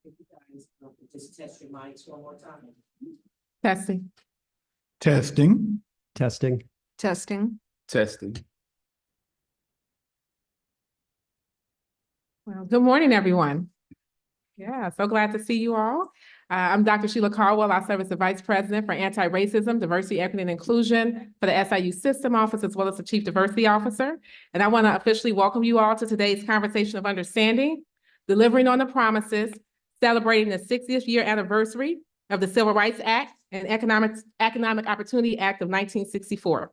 If you guys just test your mics one more time. Testing. Testing. Testing. Testing. Testing. Well, good morning, everyone. Yeah, so glad to see you all. I'm Dr. Sheila Caldwell. I serve as the Vice President for Anti-Racism, Diversity, Equity, and Inclusion for the SIU System Office, as well as the Chief Diversity Officer. And I want to officially welcome you all to today's conversation of understanding, delivering on the promises, celebrating the 60th year anniversary of the Civil Rights Act and Economic Opportunity Act of 1964.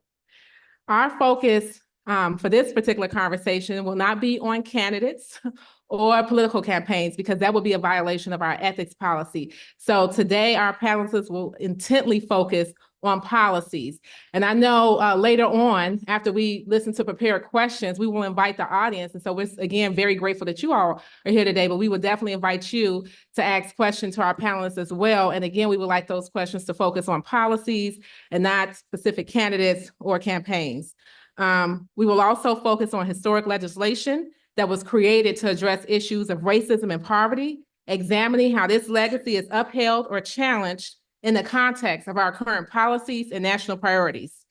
Our focus for this particular conversation will not be on candidates or political campaigns, because that would be a violation of our ethics policy. So today, our panelists will intently focus on policies. And I know later on, after we listen to prepared questions, we will invite the audience. And so we're, again, very grateful that you all are here today, but we would definitely invite you to ask questions to our panelists as well. And again, we would like those questions to focus on policies and not specific candidates or campaigns. We will also focus on historic legislation that was created to address issues of racism and poverty, examining how this legacy is upheld or challenged in the context of our current policies and national priorities.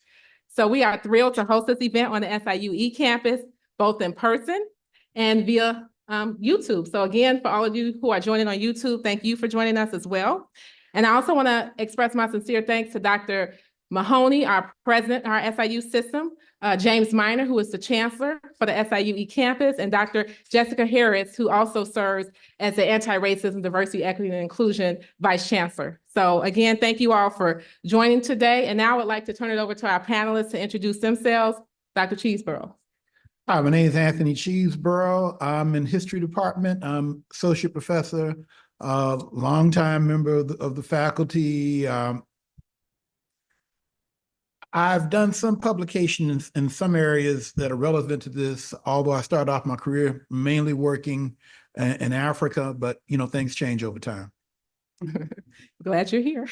So we are thrilled to host this event on the SIU eCampus, both in person and via YouTube. So again, for all of you who are joining on YouTube, thank you for joining us as well. And I also want to express my sincere thanks to Dr. Mahoney, our president, our SIU system, James Minor, who is the chancellor for the SIU eCampus, and Dr. Jessica Harris, who also serves as the Anti-Racism, Diversity, Equity, and Inclusion Vice Chancellor. So again, thank you all for joining today. And now I would like to turn it over to our panelists to introduce themselves. Dr. Cheeseborough. Hi, my name is Anthony Cheeseborough. I'm in history department. I'm associate professor, longtime member of the faculty. I've done some publications in some areas that are relevant to this, although I started off my career mainly working in Africa, but things change over time. Glad you're here.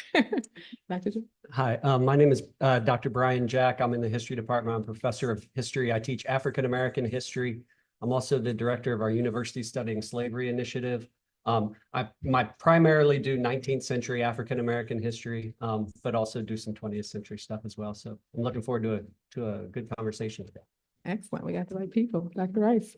Dr. Hi, my name is Dr. Brian Jack. I'm in the history department. I'm a professor of history. I teach African-American history. I'm also the director of our University Studying Slavery initiative. I primarily do 19th century African-American history, but also do some 20th century stuff as well. So I'm looking forward to a good conversation today. Excellent. We got the right people. Dr. Rice.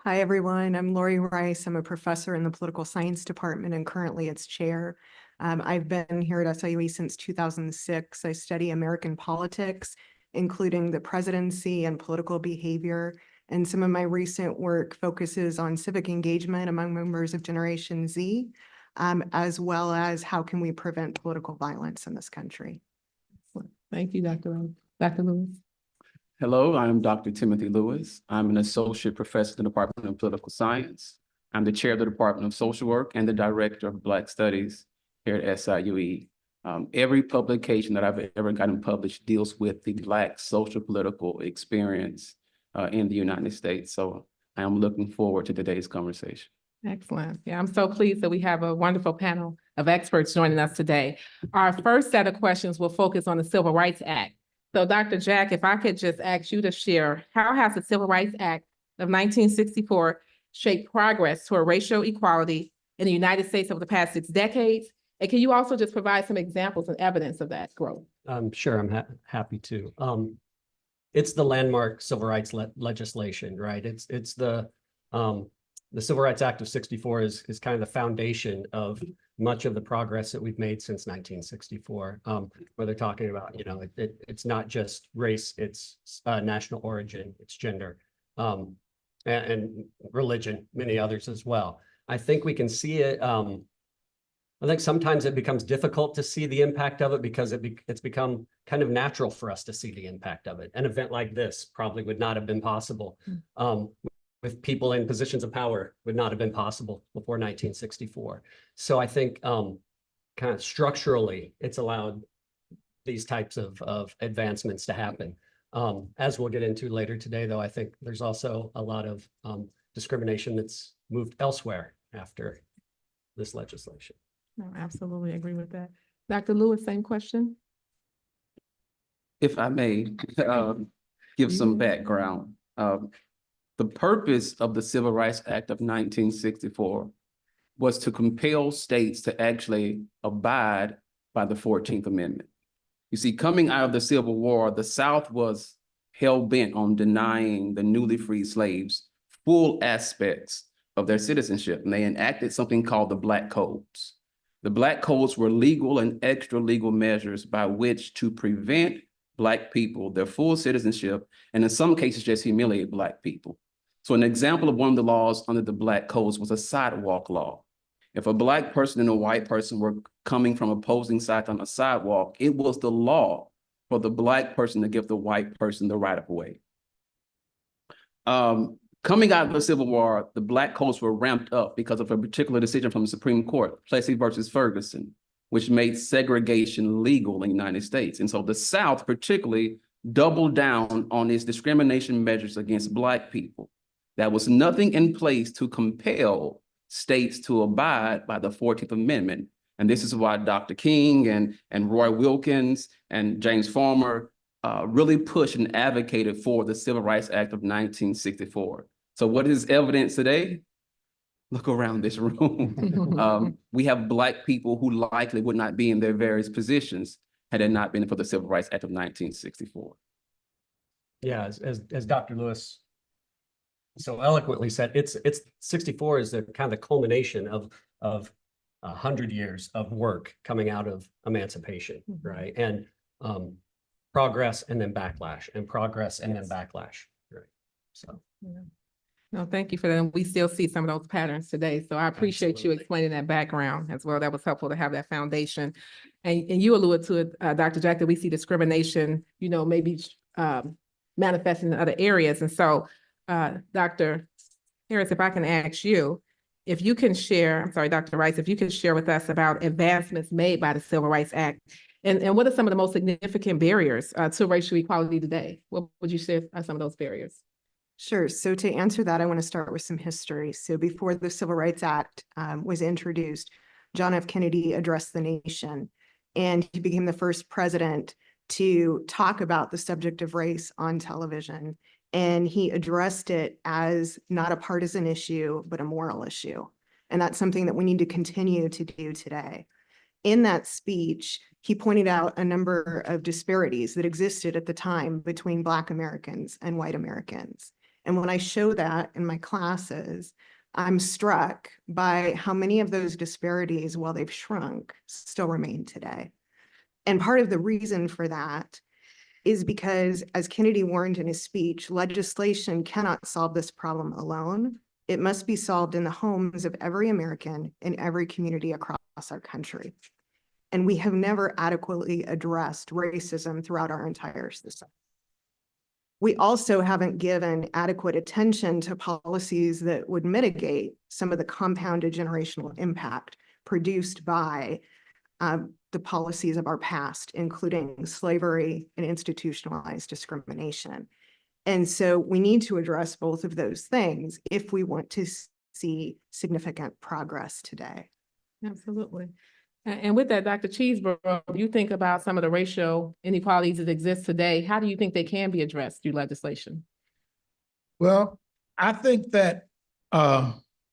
Hi, everyone. I'm Lori Rice. I'm a professor in the political science department and currently its chair. I've been here at SIUE since 2006. I study American politics, including the presidency and political behavior. And some of my recent work focuses on civic engagement among members of Generation Z, as well as how can we prevent political violence in this country. Thank you, Dr. Rice. Dr. Lewis. Hello, I'm Dr. Timothy Lewis. I'm an associate professor in the Department of Political Science. I'm the chair of the Department of Social Work and the director of Black Studies here at SIUE. Every publication that I've ever gotten published deals with the Black social political experience in the United States. So I am looking forward to today's conversation. Excellent. Yeah, I'm so pleased that we have a wonderful panel of experts joining us today. Our first set of questions will focus on the Civil Rights Act. So Dr. Jack, if I could just ask you to share, how has the Civil Rights Act of 1964 shaped progress toward racial equality in the United States over the past 6 decades? And can you also just provide some examples and evidence of that growth? Sure, I'm happy to. It's the landmark civil rights legislation, right? It's the Civil Rights Act of 64 is kind of the foundation of much of the progress that we've made since 1964. Where they're talking about, it's not just race, it's national origin, it's gender, and religion, many others as well. I think we can see it. I think sometimes it becomes difficult to see the impact of it because it's become kind of natural for us to see the impact of it. An event like this probably would not have been possible. With people in positions of power would not have been possible before 1964. So I think kind of structurally, it's allowed these types of advancements to happen. As we'll get into later today, though, I think there's also a lot of discrimination that's moved elsewhere after this legislation. No, absolutely agree with that. Dr. Lewis, same question. If I may give some background, the purpose of the Civil Rights Act of 1964 was to compel states to actually abide by the 14th Amendment. You see, coming out of the Civil War, the South was hell-bent on denying the newly freed slaves full aspects of their citizenship, and they enacted something called the Black Codes. The Black Codes were legal and extra-legal measures by which to prevent Black people their full citizenship, and in some cases just humiliate Black people. So an example of one of the laws under the Black Codes was a sidewalk law. If a Black person and a white person were coming from opposing sides on a sidewalk, it was the law for the Black person to give the white person the right of way. Coming out of the Civil War, the Black codes were ramped up because of a particular decision from the Supreme Court, Plessy versus Ferguson, which made segregation legal in the United States. And so the South particularly doubled down on its discrimination measures against Black people. There was nothing in place to compel states to abide by the 14th Amendment. And this is why Dr. King and Roy Wilkins and James Farmer really pushed and advocated for the Civil Rights Act of 1964. So what is evidence today? Look around this room. We have Black people who likely would not be in their various positions had it not been for the Civil Rights Act of 1964. Yeah, as Dr. Lewis so eloquently said, it's 64 is the kind of culmination of 100 years of work coming out of emancipation, right? And progress and then backlash, and progress and then backlash, right? So. Yeah. No, thank you for that. And we still see some of those patterns today. So I appreciate you Absolutely. explaining that background as well. That was helpful to have that foundation. And you alluded to it, Dr. Jack, that we see discrimination, maybe manifesting in other areas. And so, Dr. Harris, if I can ask you, if you can share, I'm sorry, Dr. Rice, if you can share with us about advancements made by the Civil Rights Act, and what are some of the most significant barriers to racial equality today? What would you say are some of those barriers? Sure. So to answer that, I want to start with some history. So before the Civil Rights Act was introduced, John F. Kennedy addressed the nation, and he became the first president to talk about the subject of race on television. And he addressed it as not a partisan issue, but a moral issue. And that's something that we need to continue to do today. In that speech, he pointed out a number of disparities that existed at the time between Black Americans and white Americans. And when I show that in my classes, I'm struck by how many of those disparities, while they've shrunk, still remain today. And part of the reason for that is because, as Kennedy warned in his speech, legislation cannot solve this problem alone. It must be solved in the homes of every American in every community across our country. And we have never adequately addressed racism throughout our entire system. We also haven't given adequate attention to policies that would mitigate some of the compounded generational impact produced by the policies of our past, including slavery and institutionalized discrimination. And so we need to address both of those things if we want to see significant progress today. Absolutely. And with that, Dr. Cheeseborough, you think about some of the racial inequalities that exist today. How do you think they can be addressed through legislation? Well, I think that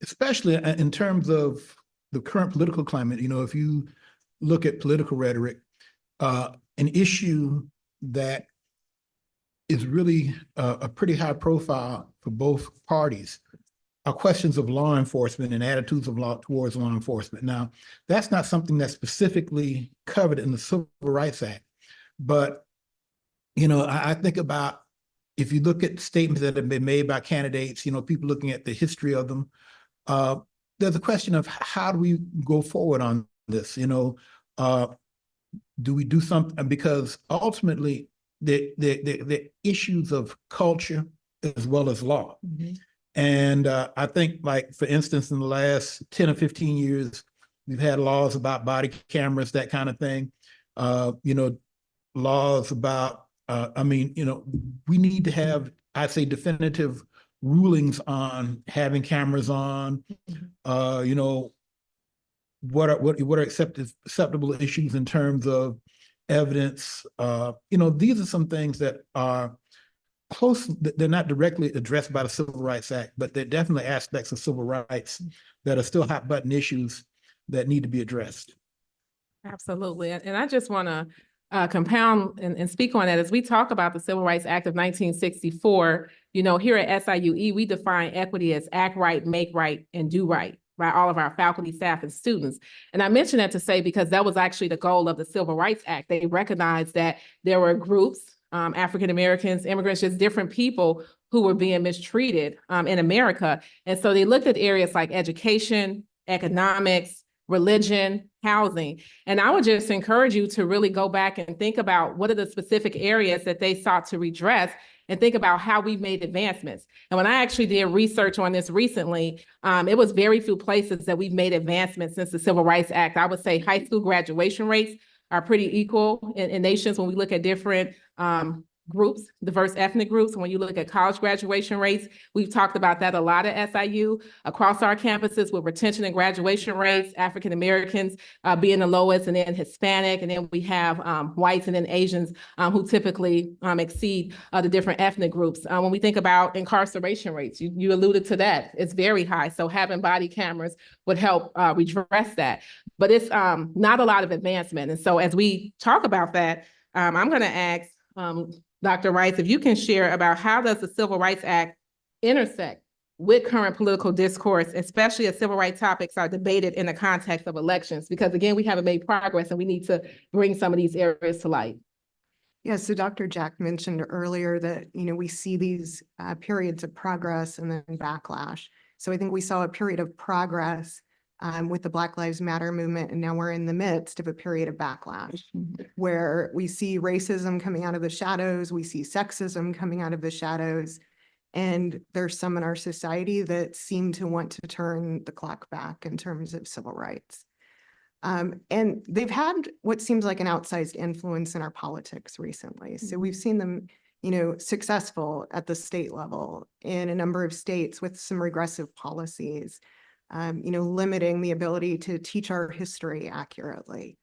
especially in terms of the current political climate, if you look at political rhetoric, an issue that is really a pretty high profile for both parties are questions of law enforcement and attitudes of towards law enforcement. Now, that's not something that's specifically covered in the Civil Rights Act, but I think about, if you look at statements that have been made by candidates, people looking at the history of them, there's a question of how do we go forward on this? Do we do something? Because ultimately, the issues of culture as well as law. Mm-hmm. And I think, like, for instance, in the last 10 or 15 years, we've had laws about body cameras, that kind of thing. Laws about, we need to have, I'd say, definitive rulings on having cameras on, what are acceptable issues in terms of evidence. These are some things that are they're not directly addressed by the Civil Rights Act, but they're definitely aspects of civil rights that are still hot button issues that need to be addressed. Absolutely. And I just want to compound and speak on that. As we talk about the Civil Rights Act of 1964, you know, here at SIUE, we define equity as act right, make right, and do right by all of our faculty, staff, and students. And I mention that to say because that was actually the goal of the Civil Rights Act. They recognized that there were groups, African Americans, immigrants, just different people who were being mistreated in America. And so they looked at areas like education, economics, religion, housing. And I would just encourage you to really go back and think about what are the specific areas that they sought to redress and think about how we've made advancements. And when I actually did research on this recently, it was very few places that we've made advancements since the Civil Rights Act. I would say high school graduation rates are pretty equal in nations when we look at different groups, diverse ethnic groups. When you look at college graduation rates, we've talked about that a lot at SIU across our campuses with retention and graduation rates, African Americans being the lowest, and then Hispanic, and then we have whites and then Asians who typically exceed the different ethnic groups. When we think about incarceration rates, you alluded to that, it's very high. So having body cameras would help redress that, but it's not a lot of advancement. And so as we talk about that, I'm gonna ask Dr. Rice, if you can share about how does the Civil Rights Act intersect with current political discourse, especially as civil rights topics are debated in the context of elections? Because again, we haven't made progress and we need to bring some of these areas to light. Yeah, so Dr. Jack mentioned earlier that, you know, we see these periods of progress and then backlash. So I think we saw a period of progress with the Black Lives Matter movement, and now we're in the midst of a period of backlash where we see racism coming out of the shadows, we see sexism coming out of the shadows, and there's some in our society that seem to want to turn the clock back in terms of civil rights. And they've had what seems like an outsized influence in our politics recently. So we've seen them, you know, successful at the state level in a number of states with some regressive policies. You know, limiting the ability to teach our history accurately.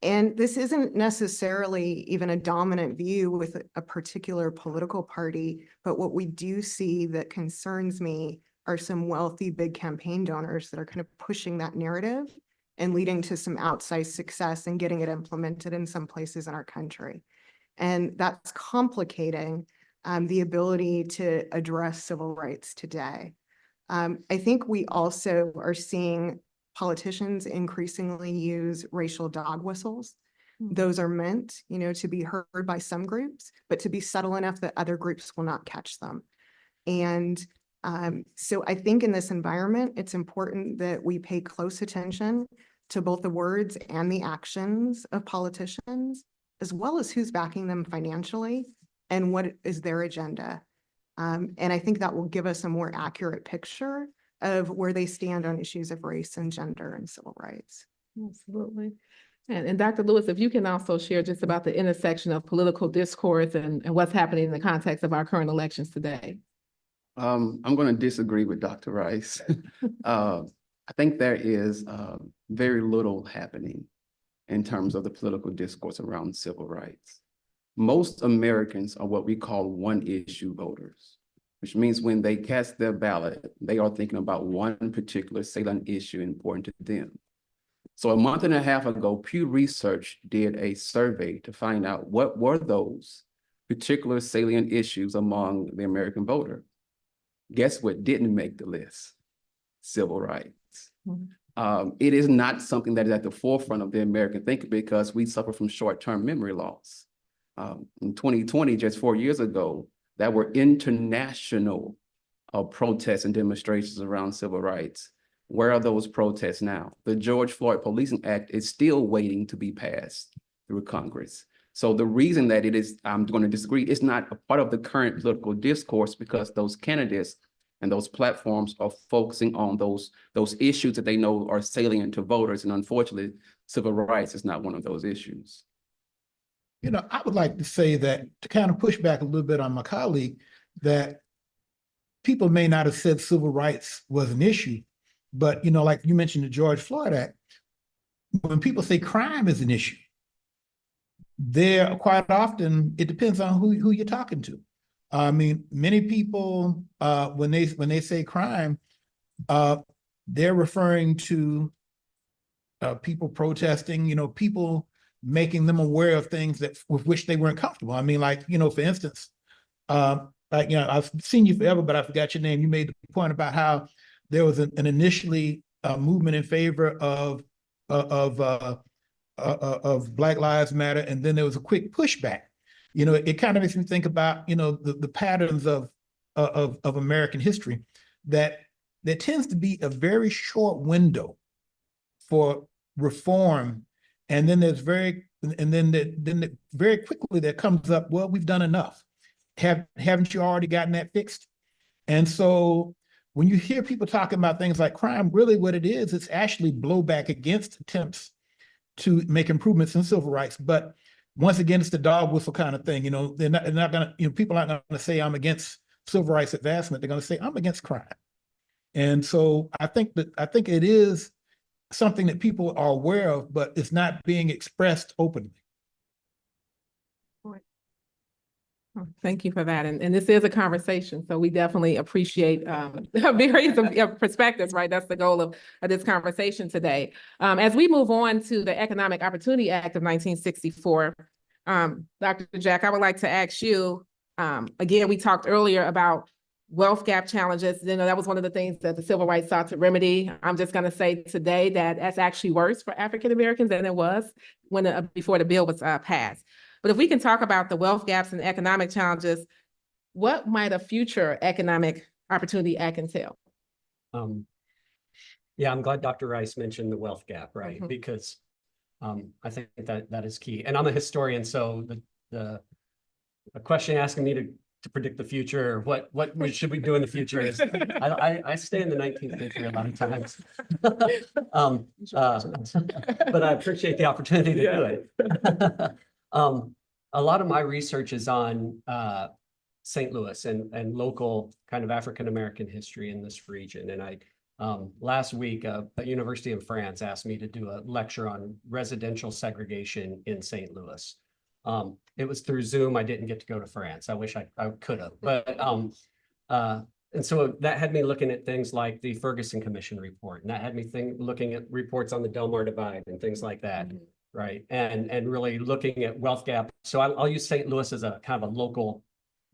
And this isn't necessarily even a dominant view with a particular political party, but what we do see that concerns me are some wealthy big campaign donors that are kind of pushing that narrative and leading to some outsized success and getting it implemented in some places in our country. And that's complicating the ability to address civil rights today. I think we also are seeing politicians increasingly use racial dog whistles. Those are meant, you know, to be heard by some groups, but to be subtle enough that other groups will not catch them. And so I think in this environment, it's important that we pay close attention to both the words and the actions of politicians, as well as who's backing them financially and what is their agenda. And I think that will give us a more accurate picture of where they stand on issues of race and gender and civil rights. Absolutely. And Dr. Lewis, if you can also share just about the intersection of political discourse and what's happening in the context of our current elections today. I'm going to disagree with Dr. Rice. I think there is very little happening in terms of the political discourse around civil rights. Most Americans are what we call one-issue voters, which means when they cast their ballot, they are thinking about one particular salient issue important to them. So a month and a half ago, Pew Research did a survey to find out what were those particular salient issues among the American voter. Guess what didn't make the list? Civil rights. Mm-hmm. It is not something that is at the forefront of the American thinking because we suffer from short-term memory loss. In 2020, just 4 years ago, there were international protests and demonstrations around civil rights. Where are those protests now? The George Floyd Policing Act is still waiting to be passed through Congress. So the reason that it is, I'm going to disagree, it's not a part of the current political discourse because those candidates and those platforms are focusing on those issues that they know are salient to voters. And unfortunately, civil rights is not one of those issues. You know, I would like to say that to kind of push back a little bit on my colleague, that people may not have said civil rights was an issue, but, you know, like you mentioned the George Floyd Act, when people say crime is an issue, there quite often, it depends on who you're talking to. I mean, many people, when they say crime, they're referring to people protesting, people making them aware of things that with which they weren't comfortable. I mean, like, for instance, I've seen you forever, but I forgot your name. You made the point about how there was an initially movement in favor of Black Lives Matter, and then there was a quick pushback. It kind of makes me think about, the patterns of American history, that there tends to be a very short window for reform, and then very quickly there comes up, well, we've done enough. Haven't you already gotten that fixed? And so when you hear people talking about things like crime, really what it is, it's actually blowback against attempts to make improvements in civil rights. But once again, it's the dog whistle kind of thing. They're not going to, people aren't going to say I'm against civil rights advancement. They're going to say I'm against crime. And so I think it is something that people are aware of, but it's not being expressed openly. Thank you for that. And this is a conversation, so we definitely appreciate various of perspectives, right? That's the goal of this conversation today. As we move on to the Economic Opportunity Act of 1964, Dr. Jack, I would like to ask you, again, we talked earlier about wealth gap challenges. That was one of the things that the civil rights sought to remedy. I'm just going to say today that that's actually worse for African Americans than it was when before the bill was passed. But if we can talk about the wealth gaps and economic challenges, what might a future Economic Opportunity Act entail? Yeah, I'm glad Dr. Rice mentioned the wealth gap, right? Mhm. Because I think that is key. And I'm a historian, so the question asking me to predict the future, what should we do in the future is, I stay in the 19th century a lot of times. But I appreciate the opportunity to do it. A lot of my research is on St. Louis and local kind of African-American history in this region. And last week, a university in France asked me to do a lecture on residential segregation in St. Louis. It was through Zoom. I didn't get to go to France. I wish I could have, but and so that had me looking at things like the Ferguson Commission report, and that had me looking at reports on the Delmar Divide and things like that. Mm-hmm. Right. And really looking at wealth gap. So I'll use St. Louis as a kind of a local,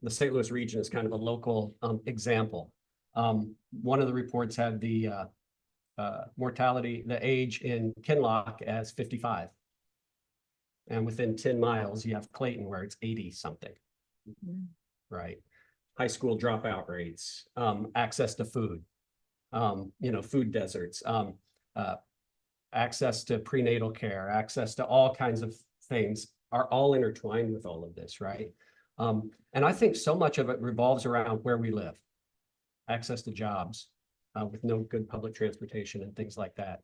the St. Louis region is kind of a local example. One of the reports had the mortality, the age in Kinloch as 55. And within 10 miles, you have Clayton where it's 80 something. Mm-hmm. Right. High school dropout rates, access to food, food deserts, access to prenatal care, access to all kinds of things are all intertwined with all of this, right? And I think so much of it revolves around where we live, access to jobs with no good public transportation and things like that.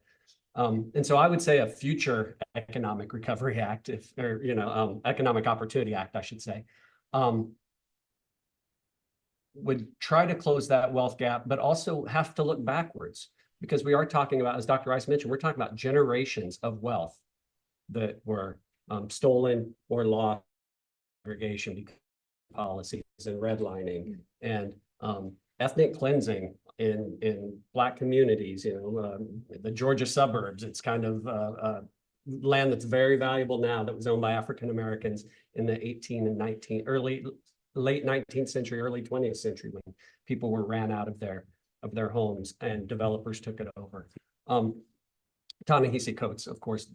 And so I would say a future Economic Recovery Act, Economic Opportunity Act, I should say, would try to close that wealth gap, but also have to look backwards. Because we are talking about, as Dr. Rice mentioned, we're talking about generations of wealth that were stolen or lost, segregation policies and redlining and ethnic cleansing in Black communities. The Georgia suburbs. It's kind of land that's very valuable now that was owned by African Americans in the late 19th century, early 20th century, when people were ran out of their homes and developers took it over. Ta-Nehisi Coates, of course,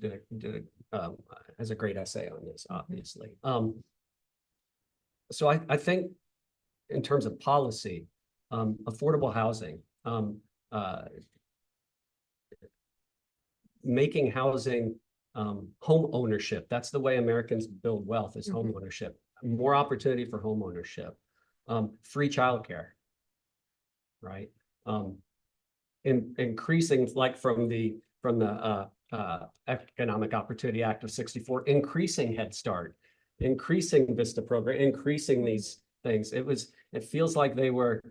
has a great essay on this, obviously. So I think in terms of policy, affordable housing, making housing home ownership, that's the way Americans build wealth, is home ownership. More opportunity for home ownership, free childcare, right? Increasing, like from the Economic Opportunity Act of 64, increasing Head Start, increasing VISTA program, increasing these things. It feels like they were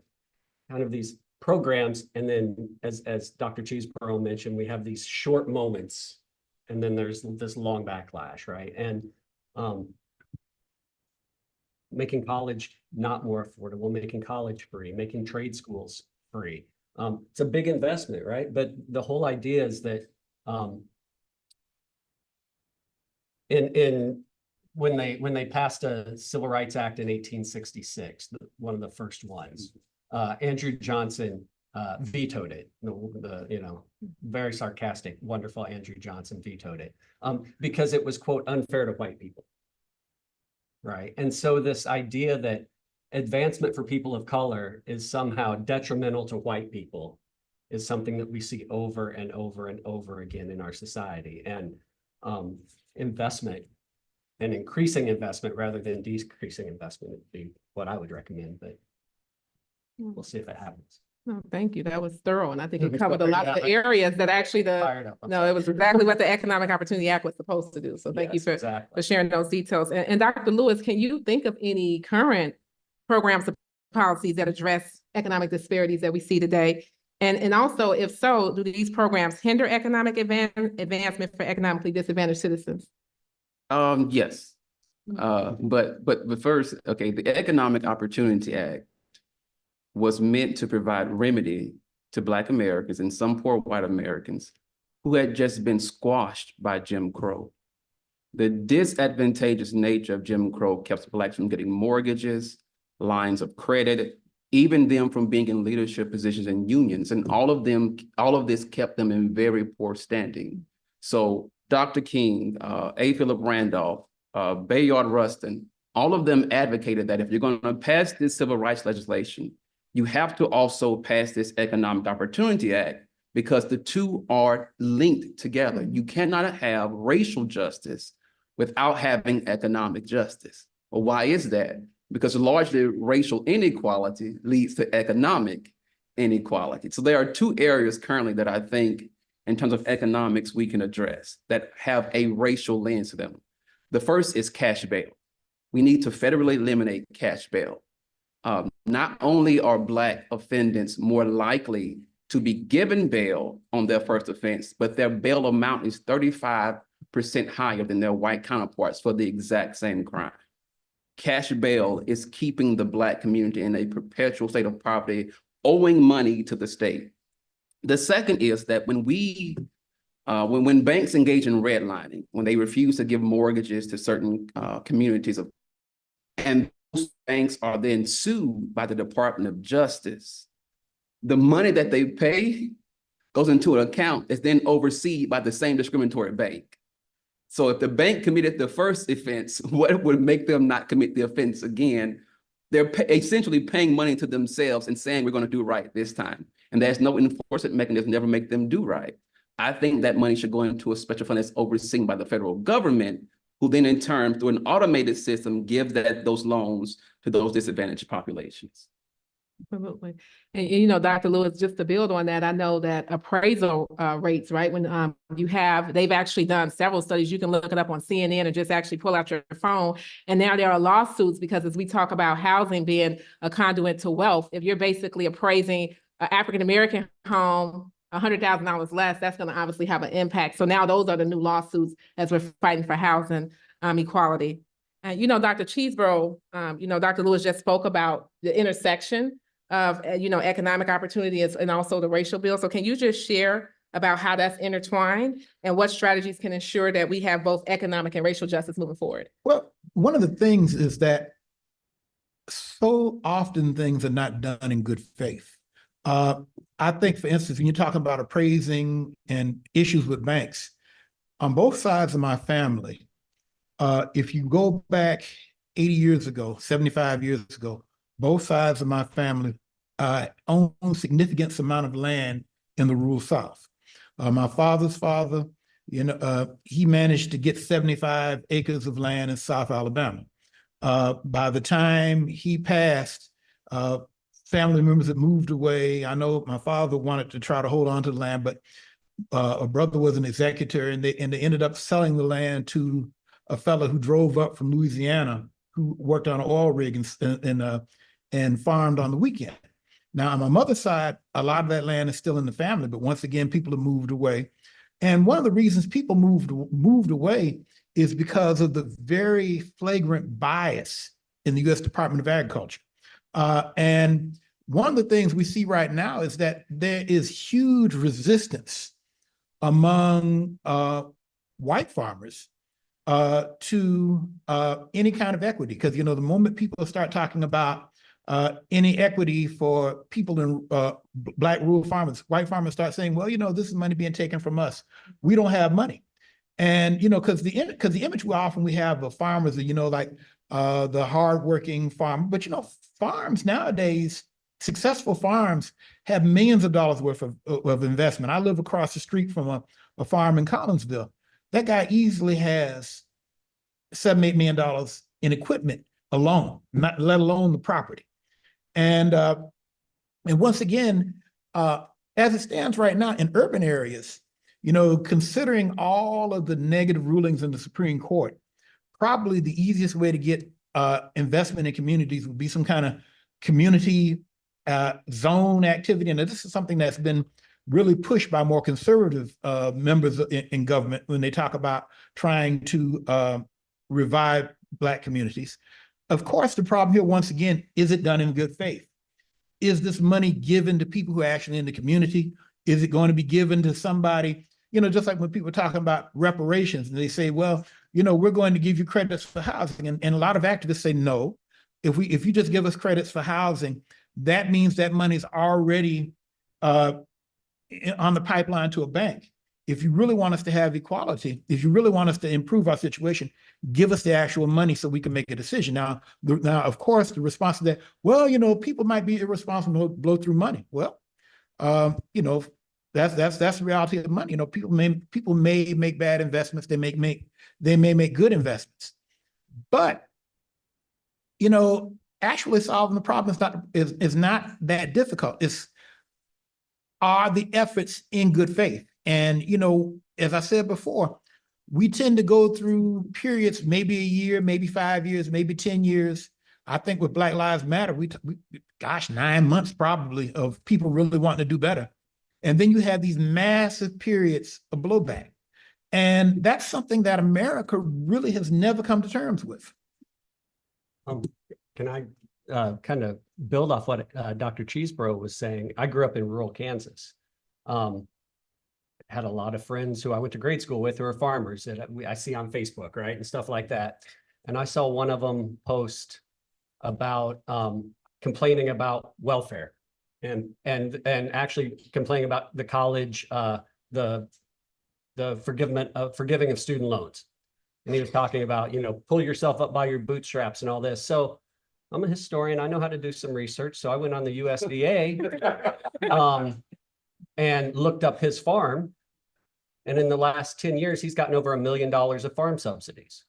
kind of these programs, and then as Dr. Cheeseborough mentioned, we have these short moments, and then there's this long backlash, right? And making college not more affordable, making college free, making trade schools free. It's a big investment, right? But the whole idea is that when they passed a Civil Rights Act in 1866, one of the first ones, Andrew Johnson vetoed it. The very sarcastic, wonderful Andrew Johnson vetoed it because it was, quote, unfair to white people. Right. And so this idea that advancement for people of color is somehow detrimental to white people is something that we see over and over and over again in our society. And investment and increasing investment rather than decreasing investment would be what I would recommend, but we'll see if it happens. No, thank you. That was thorough. And I think it Mhm. covered a lot of the areas that actually Fired up. I'm no, sorry. it was exactly what the Economic Opportunity Act was supposed to do. So thank you Yes, for exactly. sharing those details. And Dr. Lewis, can you think of any current programs or policies that address economic disparities that we see today? And also, if so, do these programs hinder economic advancement for economically disadvantaged citizens? Yes. But first, okay, the Economic Opportunity Act was meant to provide remedy to Black Americans and some poor white Americans who had just been squashed by Jim Crow. The disadvantageous nature of Jim Crow kept Blacks from getting mortgages, lines of credit, even them from being in leadership positions in unions. And all of this kept them in very poor standing. So Dr. King, A. Philip Randolph, Bayard Rustin, all of them advocated that if you're going to pass this civil rights legislation, you have to also pass this Economic Opportunity Act because the two are linked together. You cannot have racial justice without having economic justice. Well, why is that? Because largely racial inequality leads to economic inequality. So there are two areas currently that I think in terms of economics we can address that have a racial lens to them. The first is cash bail. We need to federally eliminate cash bail. Not only are Black offendants more likely to be given bail on their first offense, but their bail amount is 35% higher than their white counterparts for the exact same crime. Cash bail is keeping the Black community in a perpetual state of poverty, owing money to the state. The second is that when banks engage in redlining, when they refuse to give mortgages to certain communities, and those banks are then sued by the Department of Justice, the money that they pay goes into an account that's then overseen by the same discriminatory bank. So if the bank committed the first offense, what would make them not commit the offense again? They're essentially paying money to themselves and saying, we're going to do right this time. And there's no enforcement mechanism to never make them do right. I think that money should go into a special fund that's overseen by the federal government, who then in turn, through an automated system, give those loans to those disadvantaged populations. Absolutely. And Dr. Lewis, just to build on that, I know that appraisal rates, right? When they've actually done several studies, you can look it up on CNN or just actually pull out your phone. And now there are lawsuits because as we talk about housing being a conduit to wealth, if you're basically appraising an African-American home $100,000 less, that's going to obviously have an impact. So now those are the new lawsuits as we're fighting for housing equality. And Dr. Cheeseborough, Dr. Lewis just spoke about the intersection of, economic opportunity and also the racial bill. So can you just share about how that's intertwined and what strategies can ensure that we have both economic and racial justice moving forward? Well, one of the things is that so often things are not done in good faith. I think, for instance, when you're talking about appraising and issues with banks, on both sides of my family, if you go back 80 years ago, 75 years ago, both sides of my family own significant amount of land in the rural South. My father's father, he managed to get 75 acres of land in South Alabama. By the time he passed, family members had moved away. I know my father wanted to try to hold on to the land, but a brother was an executor, and they ended up selling the land to a fellow who drove up from Louisiana, who worked on an oil rig and farmed on the weekend. Now, on my mother's side, a lot of that land is still in the family, but once again, people have moved away. And one of the reasons people moved away is because of the very flagrant bias in the U.S. Department of Agriculture. And one of the things we see right now is that there is huge resistance among white farmers to any kind of equity. Because, the moment people start talking about any equity for people in Black rural farmers, white farmers start saying, well, this is money being taken from us. We don't have money. And, because the image we have of farmers are, like the hardworking farmer. But, farms nowadays, successful farms have millions of dollars worth of investment. I live across the street from a farm in Collinsville. That guy easily has $7-8 million in equipment alone, not let alone the property. And once again, as it stands right now in urban areas, considering all of the negative rulings in the Supreme Court, probably the easiest way to get investment in communities would be some kind of community zone activity. And this is something that's been really pushed by more conservative members in government when they talk about trying to revive Black communities. Of course, the problem here, once again, is it done in good faith? Is this money given to people who are actually in the community? Is it going to be given to somebody, just like when people are talking about reparations and they say, well, we're going to give you credits for housing. And a lot of activists say, no, if you just give us credits for housing, that means that money's already on the pipeline to a bank. If you really want us to have equality, if you really want us to improve our situation, give us the actual money so we can make a decision. Now, of course, the response to that, well, people might be irresponsible to blow through money. Well, that's the reality of money. People may make bad investments. They may make good investments, but actually solving the problem is not that difficult. Are the efforts in good faith? And, as I said before, we tend to go through periods, maybe a year, maybe 5 years, maybe 10 years. I think with Black Lives Matter, 9 months probably of people really wanting to do better. And then you have these massive periods of blowback. And that's something that America really has never come to terms with. Can I kind of build off what Dr. Cheeseborough was saying? I grew up in rural Kansas. Had a lot of friends who I went to grade school with who are farmers that I see on Facebook, right? And stuff like that. And I saw one of them post about complaining about welfare and actually complaining about the college, the forgiving of student loans. And he was talking about, pull yourself up by your bootstraps and all this. So I'm a historian. I know how to do some research. So I went on the USDA and looked up his farm. And in the last 10 years, he's gotten over $1 million of farm subsidies.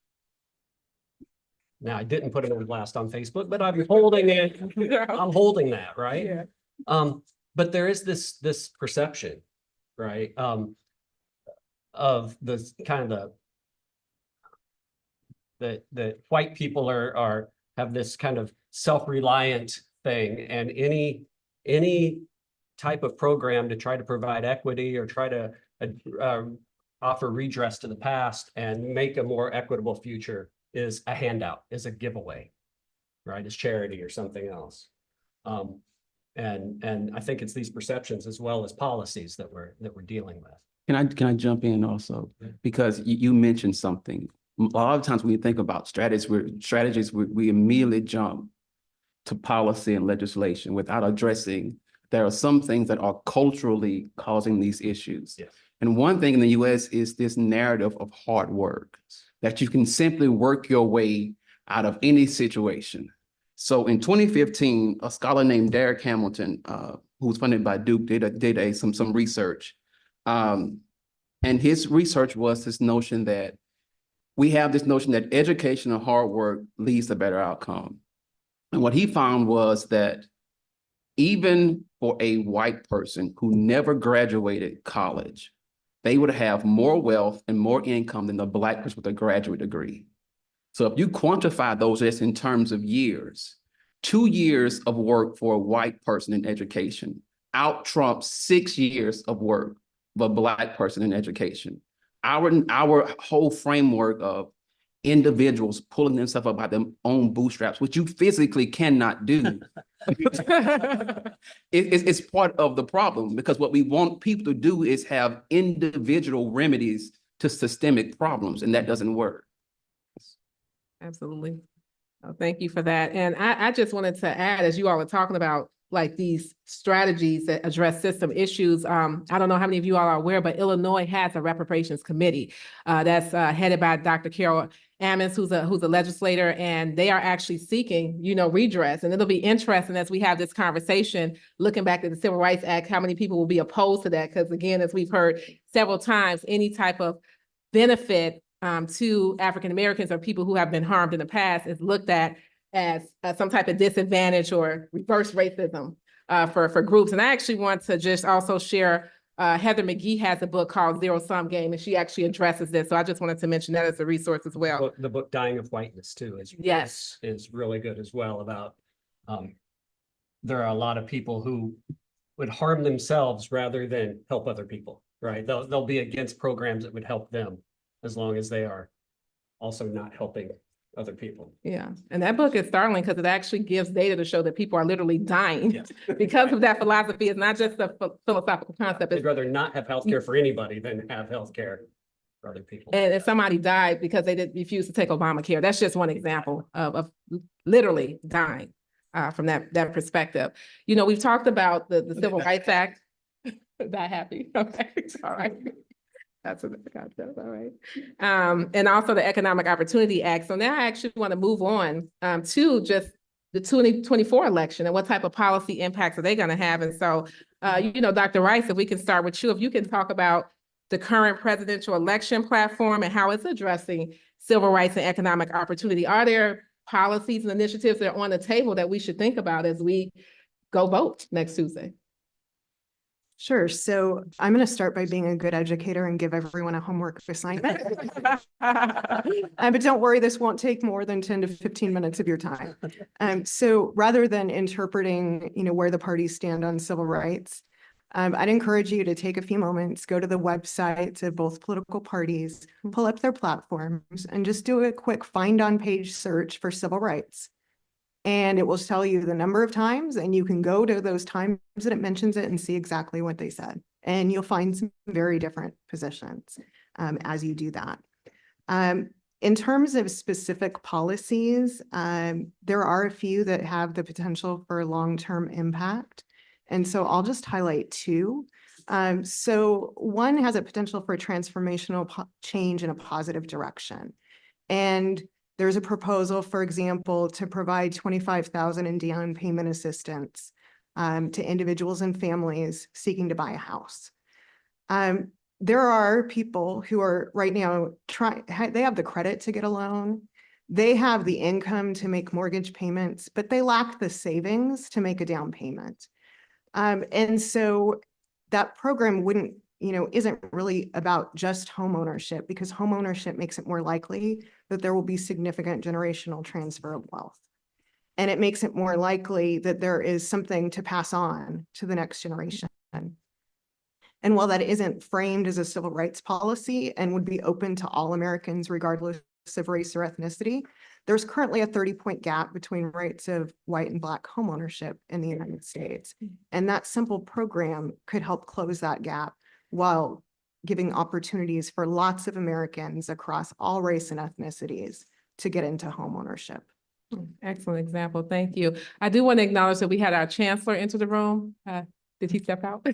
Now, I didn't put it on blast on Facebook, but I'm holding it. I'm holding that, right? Yeah. But there is this perception, right, of the kind of that white people have this kind of self-reliant thing, and any type of program to try to provide equity or try to offer redress to the past and make a more equitable future is a handout, is a giveaway, right? Is charity or something else. And I think it's these perceptions as well as policies that we're dealing with. Can I jump in also? Because you mentioned something. A lot of times when you think about strategies, we immediately jump to policy and legislation without addressing there are some things that are culturally causing these issues. Yes. And one thing in the US is this narrative of hard work, that you can simply work your way out of any situation. So in 2015, a scholar named Derek Hamilton, who was funded by Duke, did some research. And his research was this notion that we have this notion that education and hard work leads to better outcome. And what he found was that even for a white person who never graduated college, they would have more wealth and more income than the Black person with a graduate degree. So if you quantify those just in terms of years, 2 years of work for a white person in education out trumps 6 years of work of a Black person in education. Our whole framework of individuals pulling themselves up by their own bootstraps, which you physically cannot do. It's part of the problem, because what we want people to do is have individual remedies to systemic problems, and that doesn't work. Absolutely. Oh, thank you for that. And I just wanted to add, as you all are talking about like these strategies that address system issues, I don't know how many of you all are aware, but Illinois has a reparations committee that's headed by Dr. Carol Ammons, who's a legislator, and they are actually seeking, redress. And it'll be interesting as we have this conversation, looking back at the Civil Rights Act, how many people will be opposed to that? Because again, as we've heard several times, any type of benefit to African Americans or people who have been harmed in the past is looked at as some type of disadvantage or reverse racism for groups. And I actually want to just also share, Heather McGee has a book called Zero Sum Game, and she actually addresses this. So I just wanted to mention that as a resource as well. The book Dying of Whiteness too Yes. is really good as well about, there are a lot of people who would harm themselves rather than help other people, right? They'll be against programs that would help them, as long as they are also not helping other people. Yeah, and that book is startling because it actually gives data to show that people are literally dying Yes. because of that philosophy. It's not just a philosophical concept. They'd rather not have healthcare for anybody than have healthcare for other people. And if somebody died because they didn't refuse to take Obamacare, that's just one example of literally dying from that perspective. We've talked about the Civil Rights Act. That happy? Okay, all right. That's what the concept, all right. And also the Economic Opportunity Act. So now I actually want to move on to just the 2024 election and what type of policy impacts are they going to have. And so, Dr. Rice, if we can start with you, if you can talk about the current presidential election platform and how it's addressing civil rights and economic opportunity. Are there policies and initiatives that are on the table that we should think about as we go vote next Tuesday? Sure. So I'm going to start by being a good educator and give everyone a homework assignment. But don't worry, this won't take more than 10 to 15 minutes of your time. So rather than interpreting, where the parties stand on civil rights, I'd encourage you to take a few moments, go to the websites of both political parties, pull up their platforms, and just do a quick find on page search for civil rights. And it will tell you the number of times, and you can go to those times that it mentions it and see exactly what they said. And you'll find some very different positions as you do that. In terms of specific policies, there are a few that have the potential for long-term impact. And so I'll just highlight two. So one has a potential for transformational change in a positive direction. And there's a proposal, for example, to provide $25,000 in down payment assistance to individuals and families seeking to buy a house. There are people who are right now they have the credit to get a loan. They have the income to make mortgage payments, but they lack the savings to make a down payment. And so that program isn't really about just home ownership, because home ownership makes it more likely that there will be significant generational transfer of wealth. And it makes it more likely that there is something to pass on to the next generation. And while that isn't framed as a civil rights policy and would be open to all Americans, regardless of race or ethnicity, there's currently a 30-point gap between rates of white and Black homeownership in the United States. And that simple program could help close that gap while giving opportunities for lots of Americans across all race and ethnicities to get into homeownership. Excellent example. Thank you. I do want to acknowledge that we had our chancellor enter the room. Did he step out?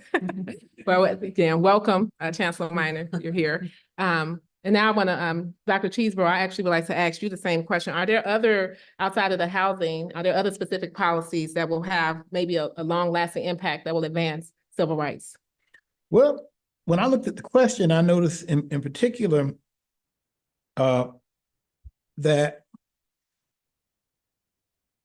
Well, again, welcome, Chancellor Minor. You're here. And now I want to, Dr. Cheeseborough, I actually would like to ask you the same question. Are there outside of the housing, are there other specific policies that will have maybe a long-lasting impact that will advance civil rights? Well, when I looked at the question, I noticed in particular that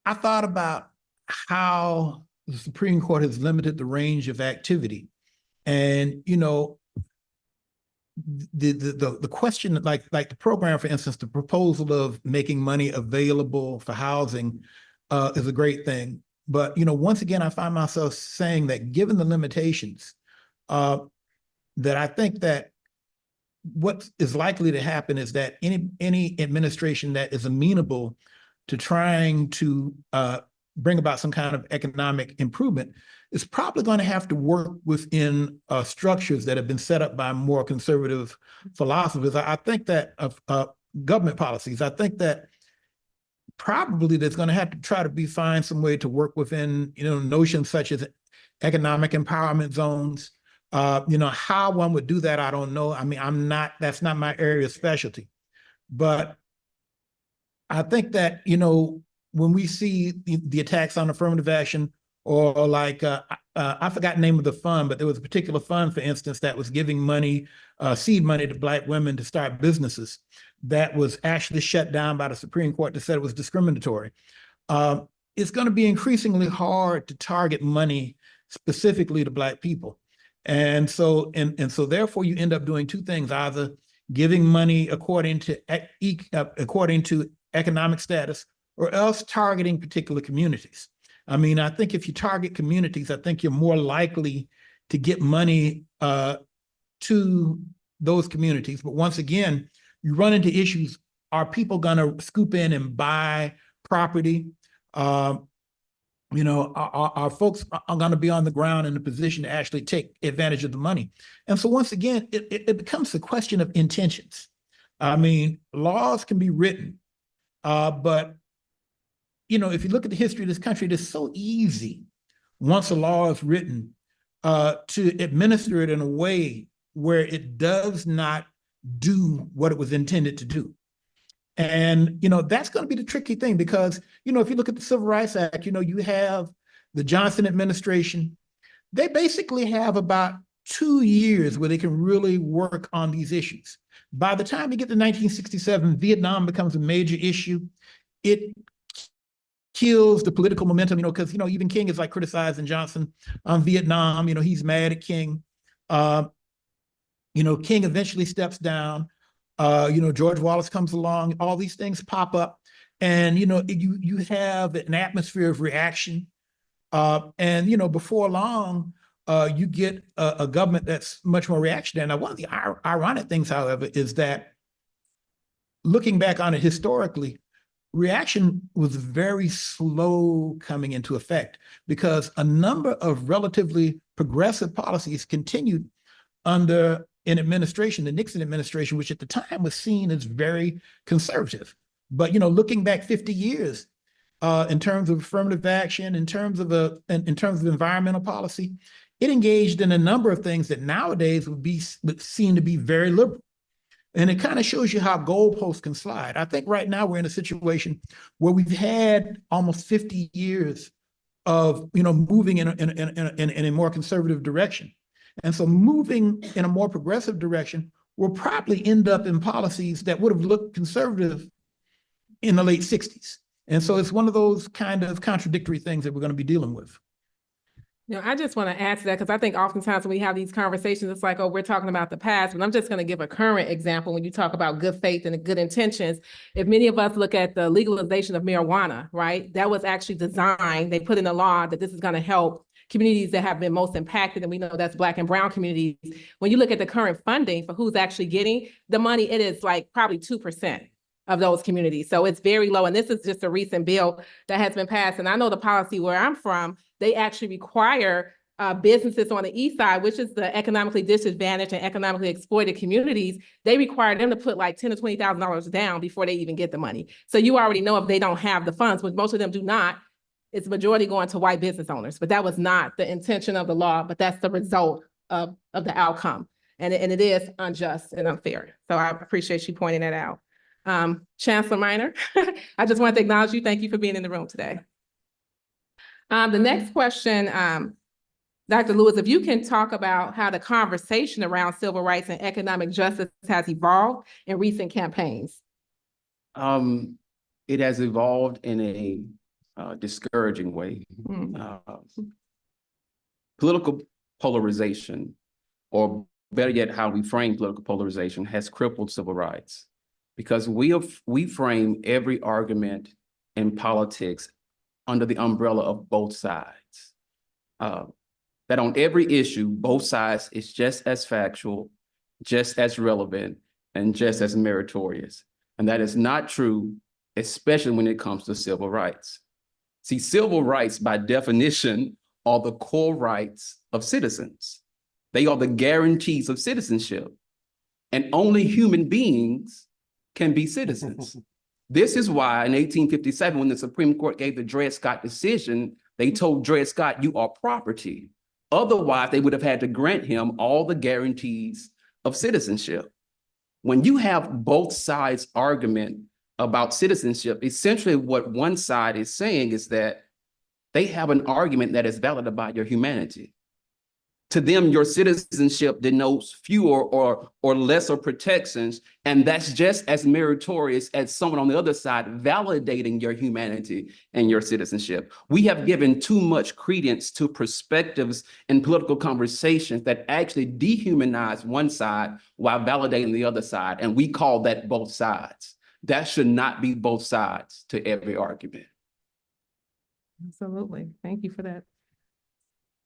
I thought about how the Supreme Court has limited the range of activity. And, the question, like the program, for instance, the proposal of making money available for housing is a great thing. But, once again, I find myself saying that given the limitations, that I think that what is likely to happen is that any administration that is amenable to trying to bring about some kind of economic improvement is probably going to have to work within structures that have been set up by more conservative philosophers. I think that government policies, I think that probably there's going to have to try to find some way to work within, notions such as economic empowerment zones. How one would do that, I don't know. I mean, that's not my area of specialty. But I think that, when we see the attacks on affirmative action, or like, I forgot the name of the fund, but there was a particular fund, for instance, that was giving money, seed money to Black women to start businesses, that was actually shut down by the Supreme Court that said it was discriminatory. It's going to be increasingly hard to target money specifically to Black people. And so therefore you end up doing two things: either giving money according to economic status, or else targeting particular communities. I mean, I think if you target communities, I think you're more likely to get money to those communities. But once again, you run into issues. Are people going to scoop in and buy property? Our folks are going to be on the ground in a position to actually take advantage of the money. And so once again, it becomes a question of intentions. I mean, laws can be written, but if you look at the history of this country, it is so easy, once a law is written, to administer it in a way where it does not do what it was intended to do. And, that's going to be the tricky thing, because, if you look at the Civil Rights Act, you have the Johnson administration. They basically have about 2 years where they can really work on these issues. By the time you get to 1967, Vietnam becomes a major issue. It kills the political momentum, because, even King is like criticizing Johnson on Vietnam. He's mad at King. King eventually steps down. George Wallace comes along. All these things pop up, and you have an atmosphere of reaction. And before long, you get a government that's much more reactionary. Now, one of the ironic things, however, is that looking back on it historically, reaction was very slow coming into effect, because a number of relatively progressive policies continued under an administration, the Nixon administration, which at the time was seen as very conservative. But looking back 50 years, in terms of affirmative action, in terms of environmental policy, it engaged in a number of things that nowadays would seem to be very liberal. And it kind of shows you how goalposts can slide. I think right now we're in a situation where we've had almost 50 years of moving in a more conservative direction. And so moving in a more progressive direction will probably end up in policies that would have looked conservative in the late 60s. And so it's one of those kind of contradictory things that we're going to be dealing with. I just want to add to that, because I think oftentimes when we have these conversations, it's like, oh, we're talking about the past, but I'm just going to give a current example. When you talk about good faith and good intentions, if many of us look at the legalization of marijuana, right, that was actually designed, they put in the law that this is going to help communities that have been most impacted, and we know that's Black and brown communities. When you look at the current funding for who's actually getting the money, it is like probably 2% of those communities. So it's very low. And this is just a recent bill that has been passed. And I know the policy where I'm from, they actually require businesses on the east side, which is the economically disadvantaged and economically exploited communities, they require them to put like $10,000 to $20,000 down before they even get the money. So you already know if they don't have the funds, which most of them do not, it's majority going to white business owners. But that was not the intention of the law, but that's the result of the outcome. And it is unjust and unfair. So I appreciate you pointing that out. Chancellor Minor, I just want to acknowledge you. Thank you for being in the room today. The next question, Dr. Lewis, if you can talk about how the conversation around civil rights and economic justice has evolved in recent campaigns. It has evolved in a discouraging way. Political polarization, or better yet, how we frame political polarization, has crippled civil rights, because we frame every argument in politics under the umbrella of both sides. That on every issue, both sides is just as factual, just as relevant, and just as meritorious. And that is not true, especially when it comes to civil rights. See, civil rights, by definition, are the core rights of citizens. They are the guarantees of citizenship. And only human beings can be citizens. This is why in 1857, when the Supreme Court gave the Dred Scott decision, they told Dred Scott, you are property. Otherwise, they would have had to grant him all the guarantees of citizenship. When you have both sides' argument about citizenship, essentially what one side is saying is that they have an argument that is valid about your humanity. To them, your citizenship denotes fewer or lesser protections, and that's just as meritorious as someone on the other side validating your humanity and your citizenship. We have given too much credence to perspectives in political conversations that actually dehumanize one side while validating the other side, and we call that both sides. That should not be both sides to every argument. Absolutely. Thank you for that,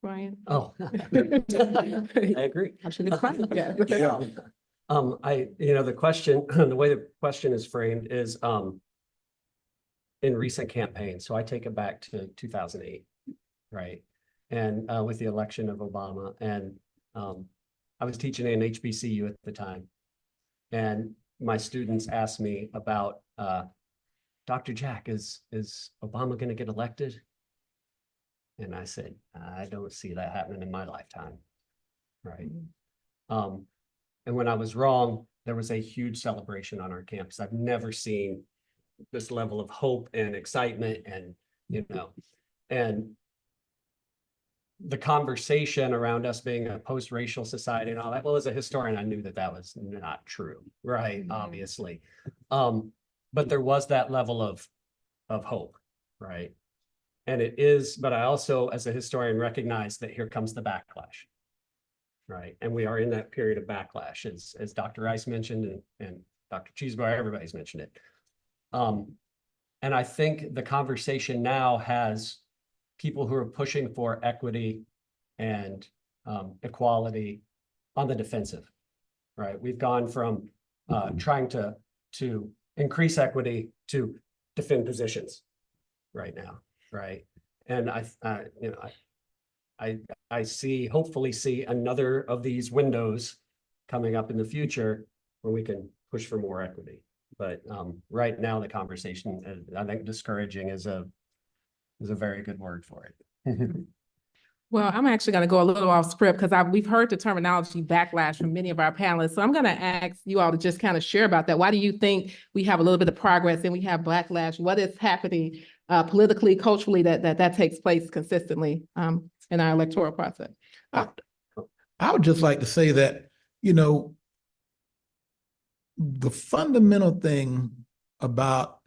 Brian. Oh, I agree. Absolutely fine. Yeah. The question, the way the question is framed is, in recent campaigns. So I take it back to 2008, right? And with the election of Obama, and I was teaching in HBCU at the time, and my students asked me about, Dr. Jack, is Obama going to get elected? And I said, I don't see that happening in my lifetime, right? And when I was wrong, there was a huge celebration on our campus. I've never seen this level of hope and excitement, and and the conversation around us being a post-racial society and all that. Well, as a historian, I knew that that was not true, right? Obviously, but there was that level of hope, right? And it is, but I also, as a historian, recognize that here comes the backlash, right? And we are in that period of backlash, as Dr. Rice mentioned, and Dr. Cheesebar, everybody's mentioned it. And I think the conversation now has people who are pushing for equity and equality on the defensive, right? We've gone from trying to increase equity to defend positions right now, right? And I hopefully see another of these windows coming up in the future where we can push for more equity. But right now, the conversation, I think discouraging is a very good word for it. Well, I'm actually going to go a little off script because we've heard the terminology backlash from many of our panelists. So I'm going to ask you all to just kind of share about that. Why do you think we have a little bit of progress and we have backlash? What is happening politically, culturally that takes place consistently in our electoral process? I would just like to say that, the fundamental thing about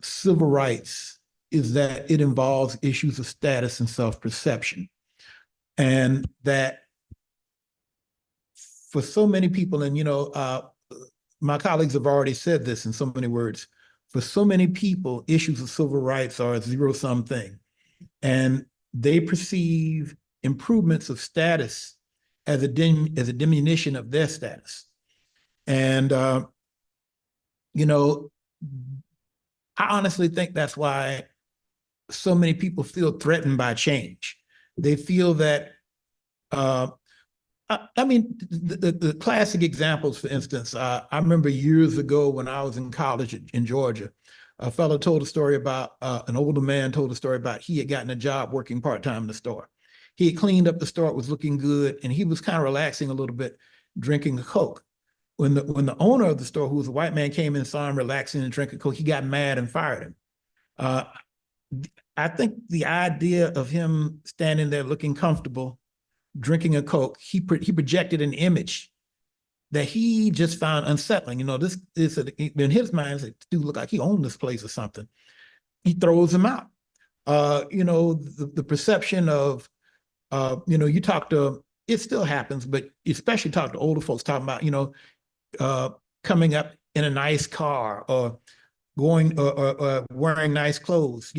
civil rights is that it involves issues of status and self-perception. And that for so many people, and my colleagues have already said this in so many words, for so many people, issues of civil rights are a zero-sum thing. And they perceive improvements of status as a diminution of their status. And, I honestly think that's why so many people feel threatened by change. They feel that, the classic examples, for instance, I remember years ago when I was in college in Georgia, a fellow told a story about, an older man told a story about he had gotten a job working part-time in the store. He had cleaned up the store, it was looking good, and he was kind of relaxing a little bit, drinking a Coke. When the owner of the store, who was a white man, came in and saw him relaxing and drinking Coke, he got mad and fired him. I think the idea of him standing there looking comfortable, drinking a Coke, he projected an image that he just found unsettling. This is in his mind, this dude looked like he owned this place or something. He throws him out. The perception of, you talk to, it still happens, but especially talk to older folks talking about, coming up in a nice car or going or wearing nice clothes,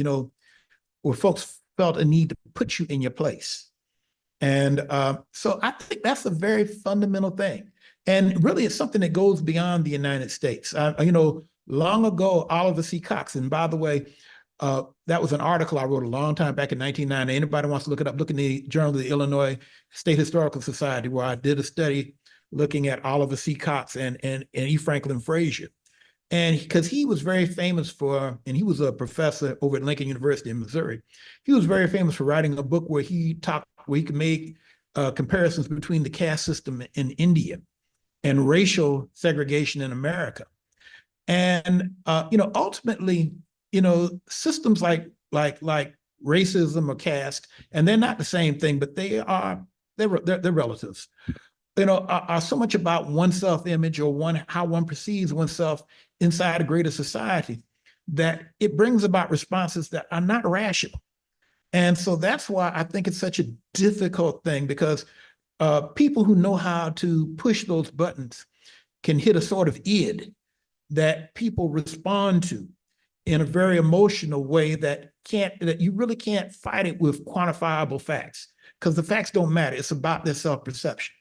where folks felt a need to put you in your place. And so I think that's a very fundamental thing. And really, it's something that goes beyond the United States. Long ago, Oliver C. Cox, and by the way, that was an article I wrote a long time back in 1990. Anybody wants to look it up, look in the Journal of the Illinois State Historical Society, where I did a study looking at Oliver C. Cox and E. Franklin Frazier. And because he was very famous for, and he was a professor over at Lincoln University in Missouri, he was very famous for writing a book where he could make comparisons between the caste system in India and racial segregation in America. And ultimately, systems like racism or caste, and they're not the same thing, but they're relatives. Are so much about one's self-image or how one perceives oneself inside a greater society that it brings about responses that are not rational. And so that's why I think it's such a difficult thing, because people who know how to push those buttons can hit a sort of id that people respond to in a very emotional way that you really can't fight it with quantifiable facts, because the facts don't matter. It's about their self-perception.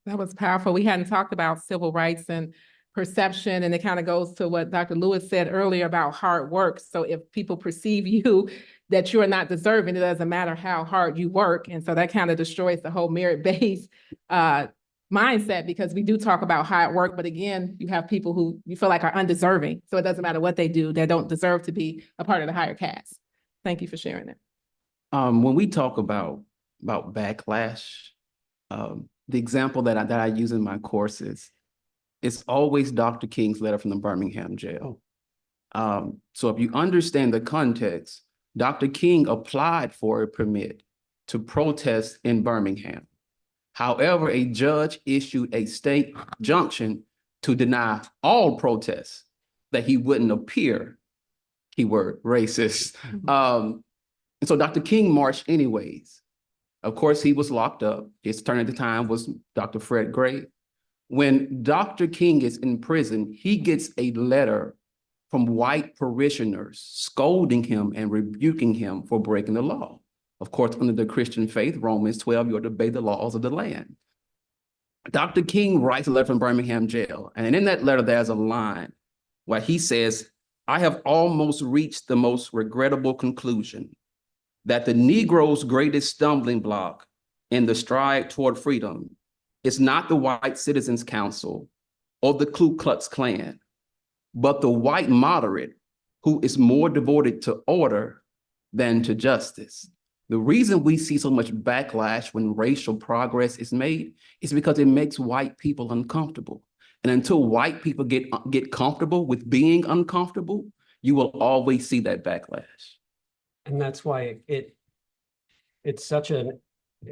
That was powerful. We hadn't talked about civil rights and perception, and it kind of goes to what Dr. Lewis said earlier about hard work. So if people perceive you that you are not deserving, it doesn't matter how hard you work. And so that kind of destroys the whole merit-based mindset, because we do talk about hard work, but again, you have people who you feel like are undeserving. So it doesn't matter what they do, they don't deserve to be a part of the higher caste. Thank you for sharing that. When we talk about backlash, the example that I use in my courses, it's always Dr. King's letter from the Birmingham jail. So if you understand the context, Dr. King applied for a permit to protest in Birmingham. However, a judge issued a state injunction to deny all protests, that he wouldn't appear, keyword, racist. And so Dr. King marched anyways. Of course, he was locked up. His attorney at the time was Dr. Fred Gray. When Dr. King is in prison, he gets a letter from white parishioners scolding him and rebuking him for breaking the law. Of course, under the Christian faith, Romans 12, you are to obey the laws of the land. Dr. King writes a letter from Birmingham jail, and in that letter, there's a line where he says, "I have almost reached the most regrettable conclusion that the Negro's greatest stumbling block in the stride toward freedom is not the White Citizens Council or the Ku Klux Klan, but the white moderate who is more devoted to order than to justice." The reason we see so much backlash when racial progress is made is because it makes white people uncomfortable. And until white people get comfortable with being uncomfortable, you will always see that backlash. And that's why it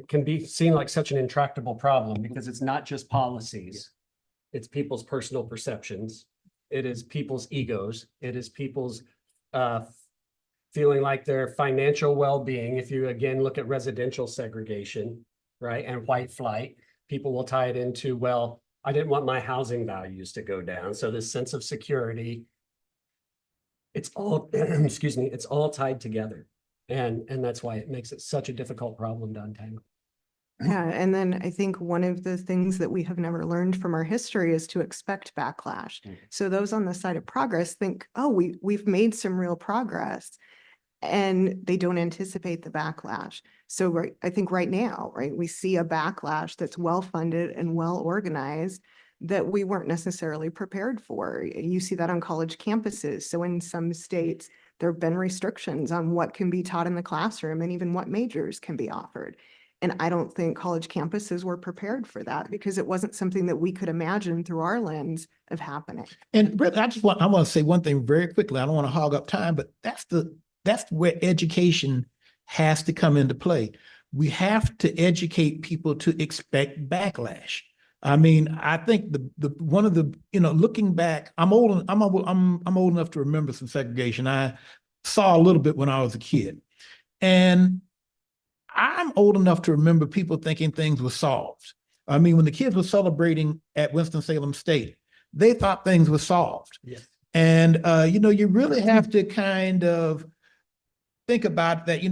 can be seen like such an intractable problem, because it's not just policies. It's people's personal perceptions. It is people's egos. It is people's feeling like their financial well-being. If you again look at residential segregation, right, and white flight, people will tie it into, well, I didn't want my housing values to go down. So this sense of security, it's all, excuse me, it's all tied together. And that's why it makes it such a difficult problem to untangle. Yeah, and then I think one of the things that we have never learned from our history is to expect backlash. So those on the side of progress think, oh, we've made some real progress, and they don't anticipate the backlash. So I think right now, right, we see a backlash that's well-funded and well-organized that we weren't necessarily prepared for. You see that on college campuses. So in some states, there have been restrictions on what can be taught in the classroom and even what majors can be offered. And I don't think college campuses were prepared for that, because it wasn't something that we could imagine through our lens of happening. And I want to say one thing very quickly. I don't want to hog up time, but that's where education has to come into play. We have to educate people to expect backlash. I mean, I think one of the looking back, I'm old enough to remember some segregation. I saw a little bit when I was a kid, and I'm old enough to remember people thinking things were solved. I mean, when the kids were celebrating at Winston-Salem State, they thought things were solved. Yes. And you really have to kind of think about that.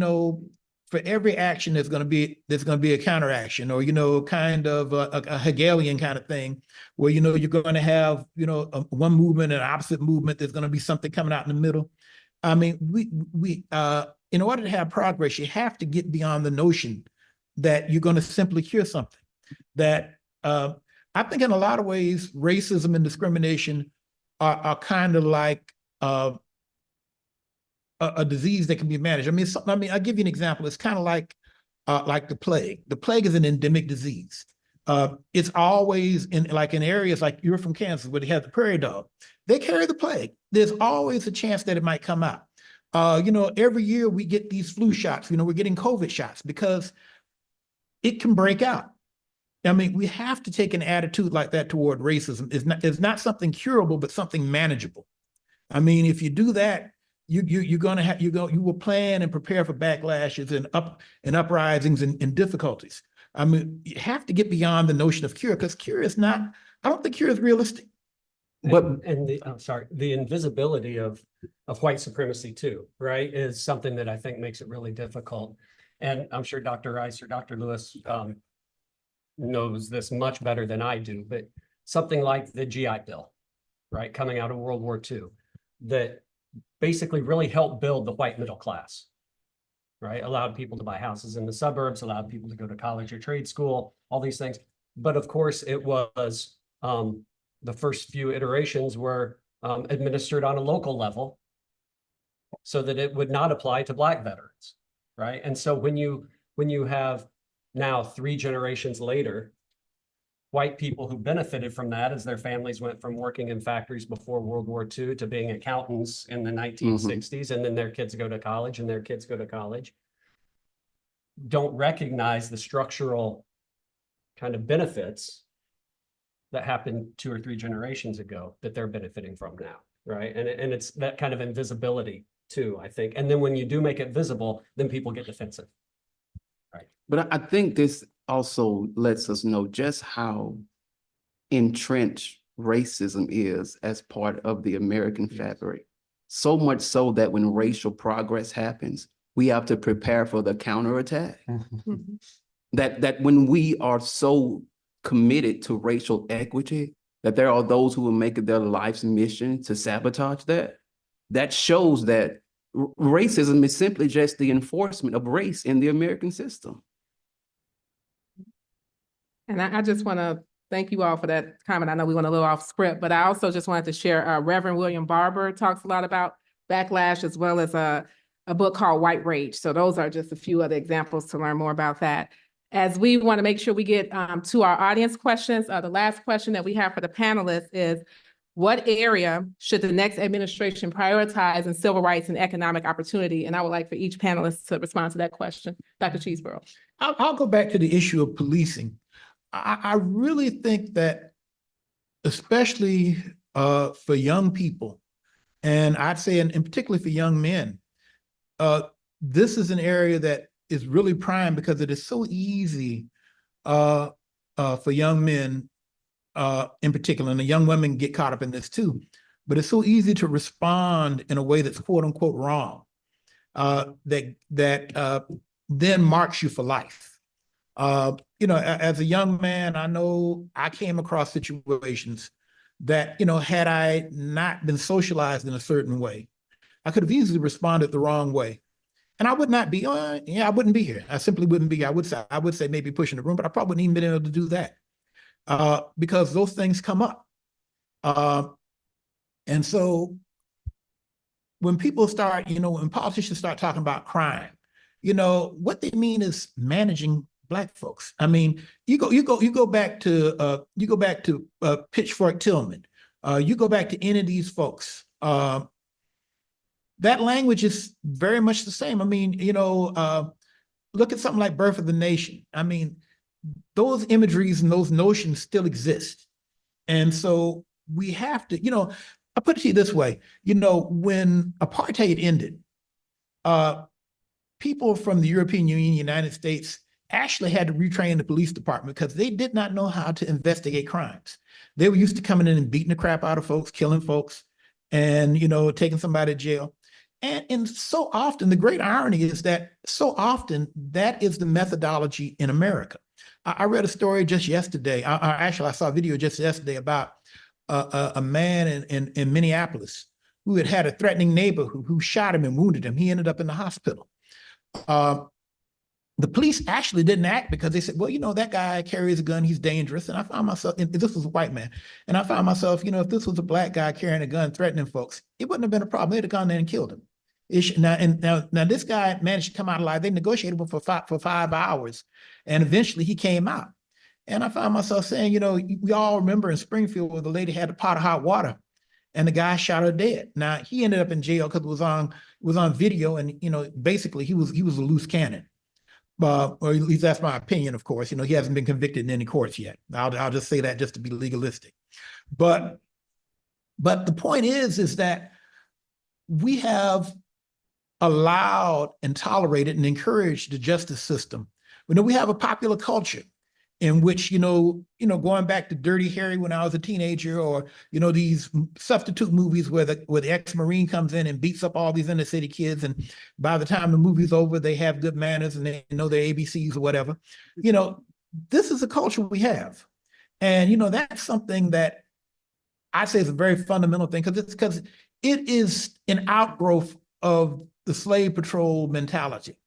for every action, there's going to be a counteraction, or, you know, kind of a Hegelian kind of thing, where, you know, you're going to have, you know, one movement and an opposite movement. There's going to be something coming out in the middle. I mean, we in order to have progress, you have to get beyond the notion that you're going to simply cure something. That I think in a lot of ways, racism and discrimination are kind of like a disease that can be managed. I mean, I'll give you an example. It's kind of like the plague. The plague is an endemic disease. It's always in areas like you're from Kansas, where they have the prairie dog. They carry the plague. There's always a chance that it might come out. You know, every year we get these flu shots. You know, we're getting COVID shots because it can break out. I mean, we have to take an attitude like that toward racism. It's not something curable, but something manageable. I mean, if you do that, you will plan and prepare for backlashes and uprisings and difficulties. I mean, you have to get beyond the notion of cure, because cure is not. I don't think cure is realistic. But the invisibility of white supremacy too, right, is something that I think makes it really difficult. And I'm sure Dr. Rice or Dr. Lewis knows this much better than I do, but something like the GI Bill, right, coming out of World War II, that basically really helped build the white middle class, right? Allowed people to buy houses in the suburbs, allowed people to go to college or trade school, all these things. But of course, it was the first few iterations were administered on a local level so that it would not apply to Black veterans, right? And so when you have now 3 generations later, white people who benefited from that as their families went from working in factories before World War II to being accountants in the 1960s, and then their kids go to college and their kids go to college, don't recognize the structural kind of benefits that happened 2 or 3 generations ago that they're benefiting from now, right? And it's that kind of invisibility too, I think. And then when you do make it visible, then people get defensive. Right. But I think this also lets us know just how entrenched racism is as part of the American fabric. So much so that when racial progress happens, we have to prepare for the counterattack. That when we are so committed to racial equity, that there are those who will make it their life's mission to sabotage that. That shows that racism is simply just the enforcement of race in the American system. And I just want to thank you all for that comment. I know we went a little off script, but I also just wanted to share, Reverend William Barber talks a lot about backlash, as well as a book called White Rage. So those are just a few other examples to learn more about that. As we want to make sure we get to our audience questions, the last question that we have for the panelists is, what area should the next administration prioritize in civil rights and economic opportunity? And I would like for each panelist to respond to that question. Dr. Cheeseborough. I'll go back to the issue of policing. I really think that, especially for young people, and I'd say in particularly for young men, this is an area that is really prime, because it is so easy for young men in particular, and the young women get caught up in this too, but it's so easy to respond in a way that's quote unquote wrong, that then marks you for life. You know, as a young man, I know I came across situations that, you know, had I not been socialized in a certain way, I could have easily responded the wrong way. And I would not be, I wouldn't be here. I simply wouldn't be. I would say maybe pushing the room, but I probably wouldn't even been able to do that because those things come up. And so when people start, you know, when politicians start talking about crime, you know, what they mean is managing Black folks. I mean, you go back to Pitchfork Tillman. You go back to any of these folks. That language is very much the same. I mean, you know, look at something like Birth of the Nation. I mean, those imageries and those notions still exist. And so we have to, you know, I put it to you this way, you know, when apartheid ended, people from the European Union, United States, actually had to retrain the police department because they did not know how to investigate crimes. They were used to coming in and beating the crap out of folks, killing folks, and, you know, taking somebody to jail. And so often, the great irony is that so often that is the methodology in America. I read a story just yesterday. Actually, I saw a video just yesterday about a man in Minneapolis who had a threatening neighbor who shot him and wounded him. He ended up in the hospital. The police actually didn't act because they said, well, you know, that guy carries a gun, he's dangerous. And I found myself, and this was a white man, and I found myself, you know, if this was a black guy carrying a gun, threatening folks, it wouldn't have been a problem. They'd have gone there and killed him. Now this guy managed to come out alive. They negotiated with him for 5 hours, and eventually he came out. And I found myself saying, you know, we all remember in Springfield where the lady had a pot of hot water and the guy shot her dead. Now he ended up in jail because it was on video, and you know, basically he was a loose cannon. Or at least that's my opinion, of course. You know, he hasn't been convicted in any courts yet. I'll just say that just to be legalistic. But the point is that we have allowed and tolerated and encouraged the justice system. We know we have a popular culture in which, you know, going back to Dirty Harry when I was a teenager, or, you know, these substitute movies where the ex-Marine comes in and beats up all these inner city kids. And by the time the movie's over, they have good manners and they know their ABCs or whatever. You know, this is a culture we have. And, you know, that's something that I say is a very fundamental thing because it is an outgrowth of the slave patrol mentality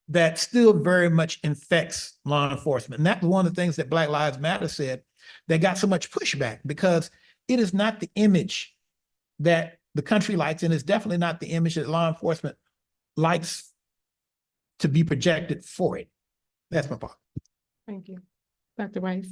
that still very much infects law enforcement. And that's one of the things that Black Lives Matter said that got so much pushback, because it is not the image that the country likes, and it's definitely not the image that law enforcement likes to be projected for it. That's my part. Thank you. Dr. Rice.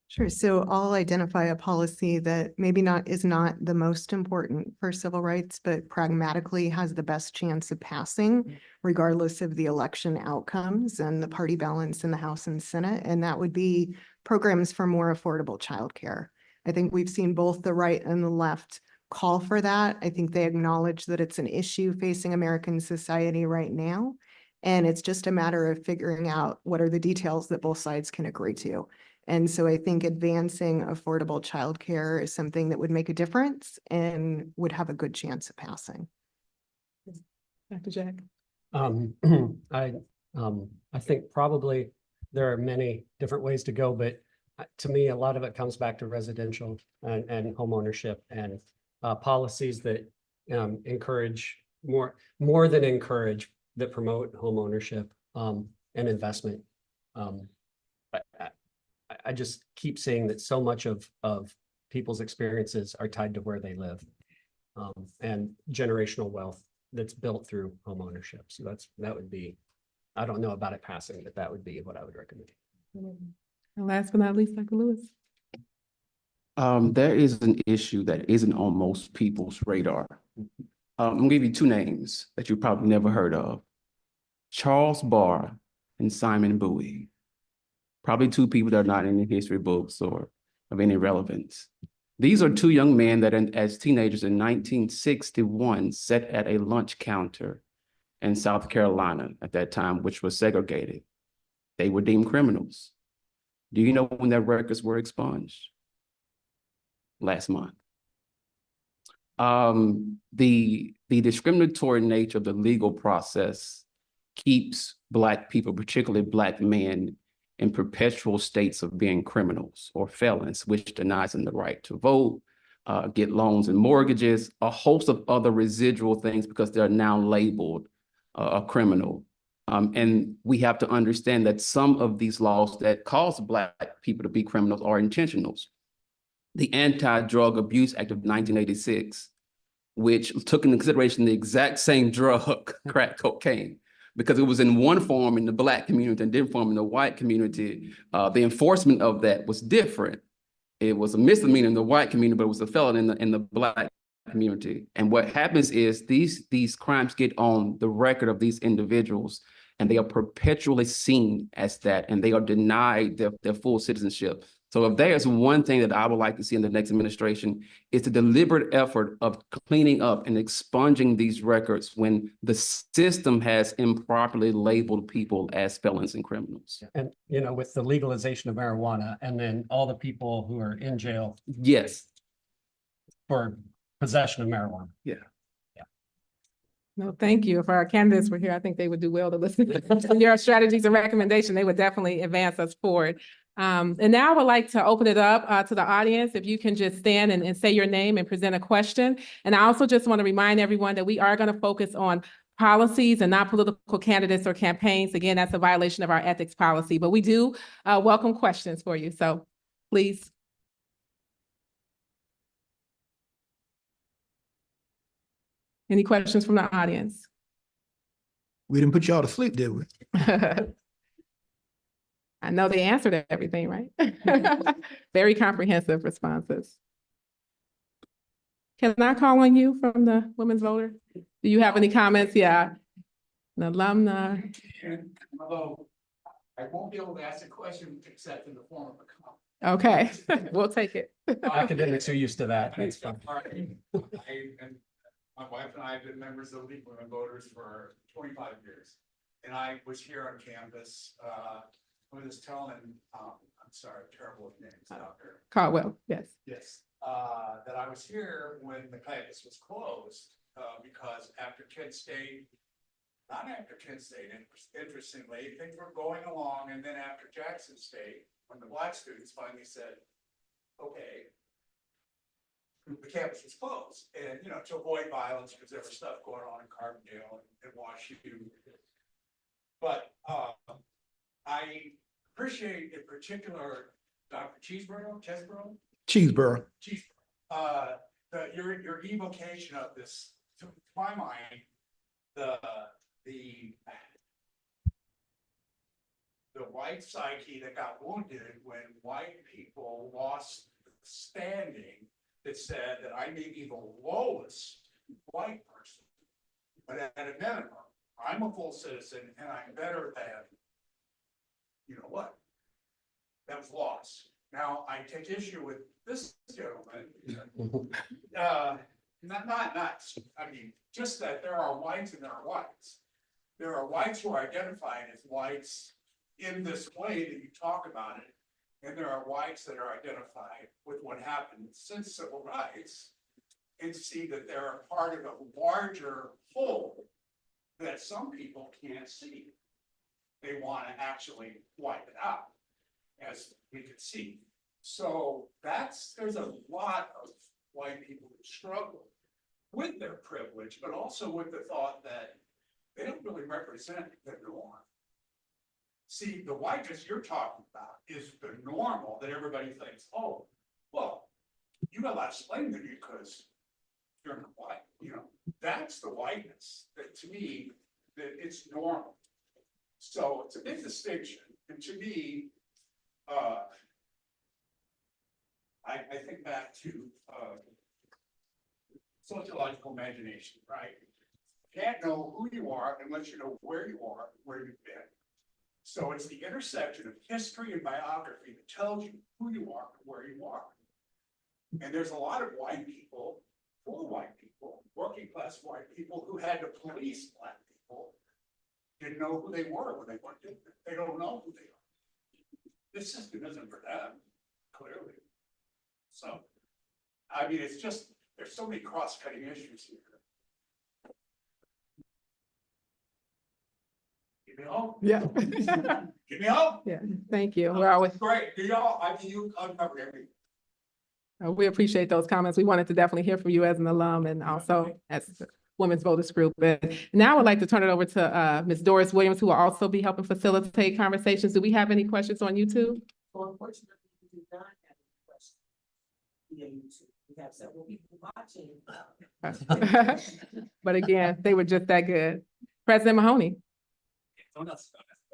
Sure. So I'll identify a policy that maybe is not the most important for civil rights, but pragmatically has the best chance of passing, regardless of the election outcomes and the party balance in the House and Senate. And that would be programs for more affordable childcare. I think we've seen both the right and the left call for that. I think they acknowledge that it's an issue facing American society right now. And it's just a matter of figuring out what are the details that both sides can agree to. And so I think advancing affordable childcare is something that would make a difference and would have a good chance of passing. Dr. Jack. I think probably there are many different ways to go, but to me, a lot of it comes back to residential and home ownership and policies that encourage more than encourage, that promote home ownership and investment. I just keep seeing that so much of people's experiences are tied to where they live, and generational wealth that's built through home ownership. So that would be, I don't know about it passing, but that would be what I would recommend. And last but not least, Dr. Lewis. There is an issue that isn't on most people's radar. I'm gonna give you two names that you probably never heard of: Charles Barr and Simon Bowie. Probably two people that are not in the history books or of any relevance. These are two young men that as teenagers in 1961 sat at a lunch counter in South Carolina at that time, which was segregated. They were deemed criminals. Do you know when their records were expunged? Last month. The discriminatory nature of the legal process keeps Black people, particularly Black men, in perpetual states of being criminals or felons, which denies them the right to vote, get loans and mortgages, a host of other residual things, because they're now labeled a criminal. And we have to understand that some of these laws that cause Black people to be criminals are intentionals. The Anti-Drug Abuse Act of 1986, which took into consideration the exact same drug, crack cocaine, because it was in one form in the Black community and different form in the white community. The enforcement of that was different. It was a misdemeanor in the white community, but it was a felon in the Black community. And what happens is these crimes get on the record of these individuals, and they are perpetually seen as that, and they are denied their full citizenship. So if there's one thing that I would like to see in the next administration, it's a deliberate effort of cleaning up and expunging these records when the system has improperly labeled people as felons and criminals. And, you know, with the legalization of marijuana and then all the people who are in jail Yes. for possession of marijuana. Yeah. Yeah. No, thank you. If our candidates were here, I think they would do well to listen to your strategies and recommendation. They would definitely advance us forward. And now I would like to open it up to the audience. If you can just stand and say your name and present a question. And I also just want to remind everyone that we are going to focus on policies and not political candidates or campaigns. Again, that's a violation of our ethics policy, but we do welcome questions for you. So please. Any questions from the audience? We didn't put y'all to sleep, did we? I know they answered everything, right? Very comprehensive responses. Can I call on you from the Women's Voter? Do you have any comments? Yeah. An alumna. Although I won't be able to ask a question except in the form of a comment. Okay, we'll take it. Academics are used to that. That's fine. And my wife and I have been members of League of Women Voters for 25 years. And I was here on campus with this gentleman, I'm sorry, terrible with names out there. Caldwell, yes. Yes, that I was here when the campus was closed, because after Kent State, not after Kent State, interestingly, things were going along, and then after Jackson State, when the Black students finally said, okay, the campus was closed, and, you know, to avoid violence, because there was stuff going on in Carbondale and Washington. But I appreciate in particular Dr. Chesborough, Cheeseboro. Your evocation of this, to my mind, the white psyche that got wounded when white people lost standing, that said that I may be the lowest white person, but at a minimum, I'm a full citizen and I'm better than, you know what? That was lost. Now, I take issue with this gentleman. I mean, just that there are whites and there are whites. There are whites who are identified as whites in this way that you talk about it. And there are whites that are identified with what happened since civil rights and see that they're a part of a larger whole that some people can't see. They want to actually wipe it out, as we can see. So there's a lot of white people who struggle with their privilege, but also with the thought that they don't really represent the norm. See, the whiteness you're talking about is the normal that everybody thinks, oh, well, you got a lot of explain to me because you're not white, you know, that's the whiteness that to me, that it's normal. So it's a big distinction. And to me, I think back to sociological imagination, right? You can't know who you are unless you know where you are, where you've been. So it's the intersection of history and biography that tells you who you are and where you are. And there's a lot of white people, full white people, working class white people who had to police black people, didn't know who they were when they went in. They don't know who they are. This system isn't for them, clearly. So, I mean, it's just, there's so many cross-cutting issues here. Give me hope. Yeah. Give me hope. Yeah, thank you. We're always, Great. Do y'all, I mean, you uncovered everything. we appreciate those comments. We wanted to definitely hear from you as an alum and also as the Women's Voters Group. And now I would like to turn it over to Ms. Doris Williams, who will also be helping facilitate conversations. Do we have any questions on YouTube? Well, unfortunately, we do not have any questions via YouTube. We have several people watching. But again, they were just that good. President Mahoney. Someone else.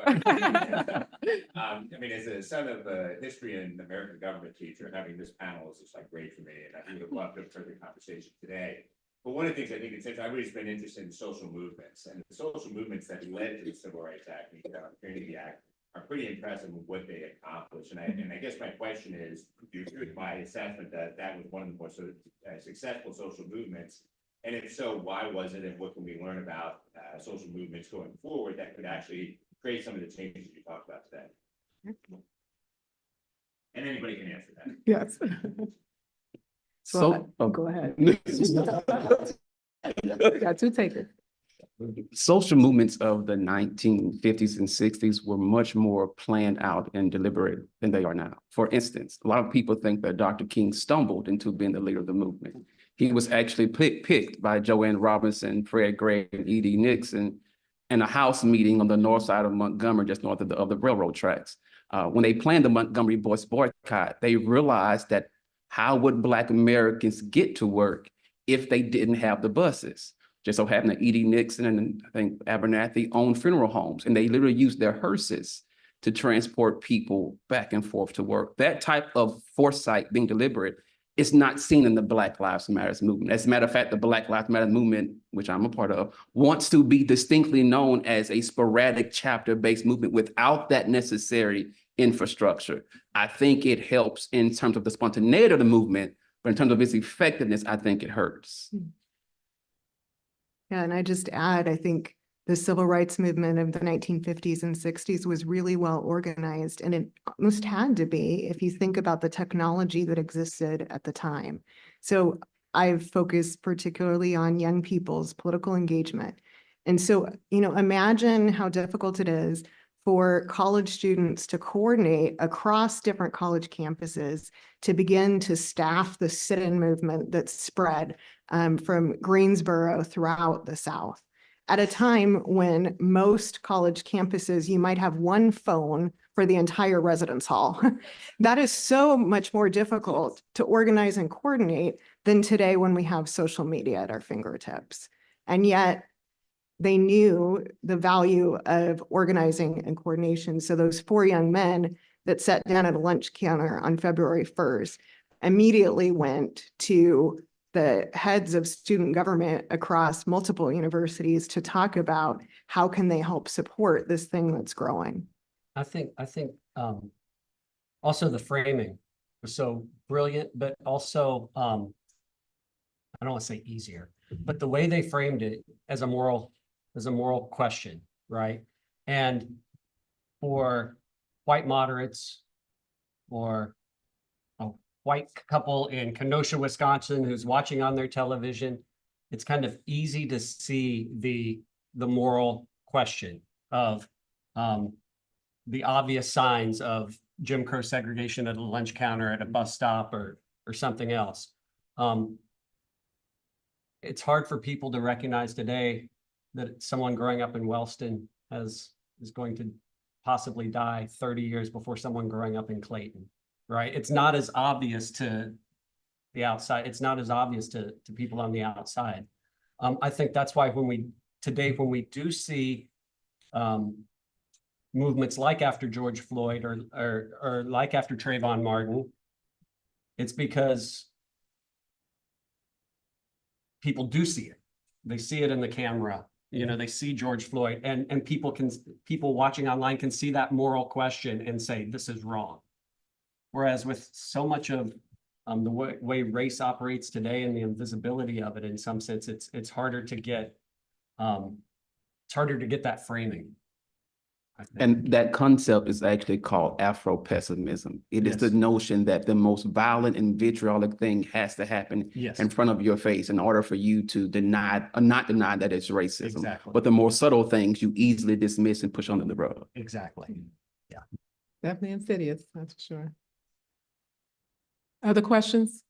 I mean, as a son of a history and American government teacher, having this panel is just like great for me, and I would have loved to have heard the conversation today. But one of the things I think it's interesting, I've always been interested in social movements, and the social movements that led to the Civil Rights Act and the Equal Opportunity Act are pretty impressive with what they accomplished. And I guess my question is, do you agree with my assessment that that was one of the more successful social movements? And if so, why was it, and what can we learn about social movements going forward that could actually create some of the changes you talked about today? And anybody can answer that. Yes. So, Go ahead. Got two takers. social movements of the 1950s and 60s were much more planned out and deliberate than they are now. For instance, a lot of people think that Dr. King stumbled into being the leader of the movement. He was actually picked by Joanne Robinson, Fred Gray, and E.D. Nixon in a house meeting on the north side of Montgomery, just north of the railroad tracks. When they planned the Montgomery bus boycott, they realized that how would Black Americans get to work if they didn't have the buses? Just so happened that E.D. Nixon and I think Abernathy owned funeral homes, and they literally used their hearses to transport people back and forth to work. That type of foresight, being deliberate, is not seen in the Black Lives Matter movement. As a matter of fact, the Black Lives Matter movement, which I'm a part of, wants to be distinctly known as a sporadic chapter-based movement without that necessary infrastructure. I think it helps in terms of the spontaneity of the movement, but in terms of its effectiveness, I think it hurts. Yeah, and I just add, I think the civil rights movement of the 1950s and 60s was really well organized, and it almost had to be if you think about the technology that existed at the time. So I've focused particularly on young people's political engagement. And so, imagine how difficult it is for college students to coordinate across different college campuses to begin to staff the sit-in movement that spread from Greensboro throughout the South. At a time when most college campuses, you might have one phone for the entire residence hall. That is so much more difficult to organize and coordinate than today when we have social media at our fingertips. And yet, they knew the value of organizing and coordination. So those 4 young men that sat down at a lunch counter on February 1st immediately went to the heads of student government across multiple universities to talk about how can they help support this thing that's growing. I think also the framing was so brilliant, but also I don't want to say easier, but the way they framed it as a moral question, right? And for white moderates or a white couple in Kenosha, Wisconsin, who's watching on their television, it's kind of easy to see the moral question of the obvious signs of Jim Crow segregation at a lunch counter, at a bus stop, or something else. It's hard for people to recognize today that someone growing up in Wellston is going to possibly die 30 years before someone growing up in Clayton, right? It's not as obvious to the outside. It's not as obvious to people on the outside. I think that's why when we do see movements like after George Floyd or like after Trayvon Martin, it's because people do see it. They see it in the camera. They see George Floyd, and people watching online can see that moral question and say, this is wrong. Whereas with so much of the way race operates today and the invisibility of it, in some sense, it's harder to get that framing. And that concept is actually called Afro-pessimism. It is the notion that the most violent and vitriolic thing has to happen in front of your face in order for you to deny or not deny that it's racism. Exactly. But the more subtle things you easily dismiss and push under the rug. Exactly. Yeah. Definitely insidious, that's for sure. Other questions?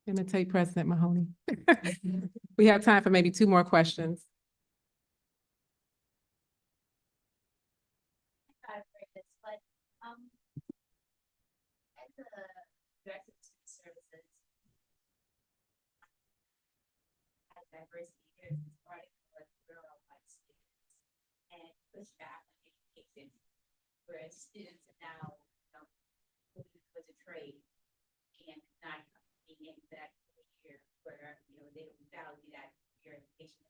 Imitate President Mahoney. We have time for maybe 2 more questions. As a director of student services, as diversity here is starting with rural white students and push back on education, where students are now moving towards a trade and not being into that career where they don't value that career education,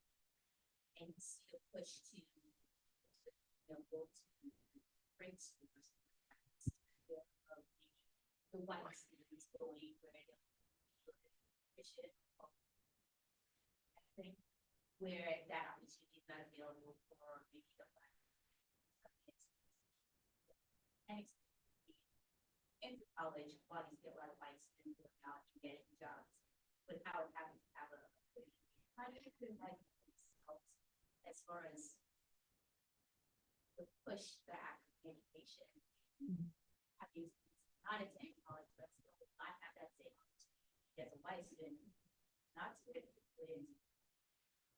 and still push to go to bring schools. The white students going where they I think where that opportunity is not available for maybe the black and into college while you see a lot of white students going out and getting jobs without having to have a how do you feel like as far as the push back education? Have you not attend college, but still not have that same opportunity as a white student, not to get student,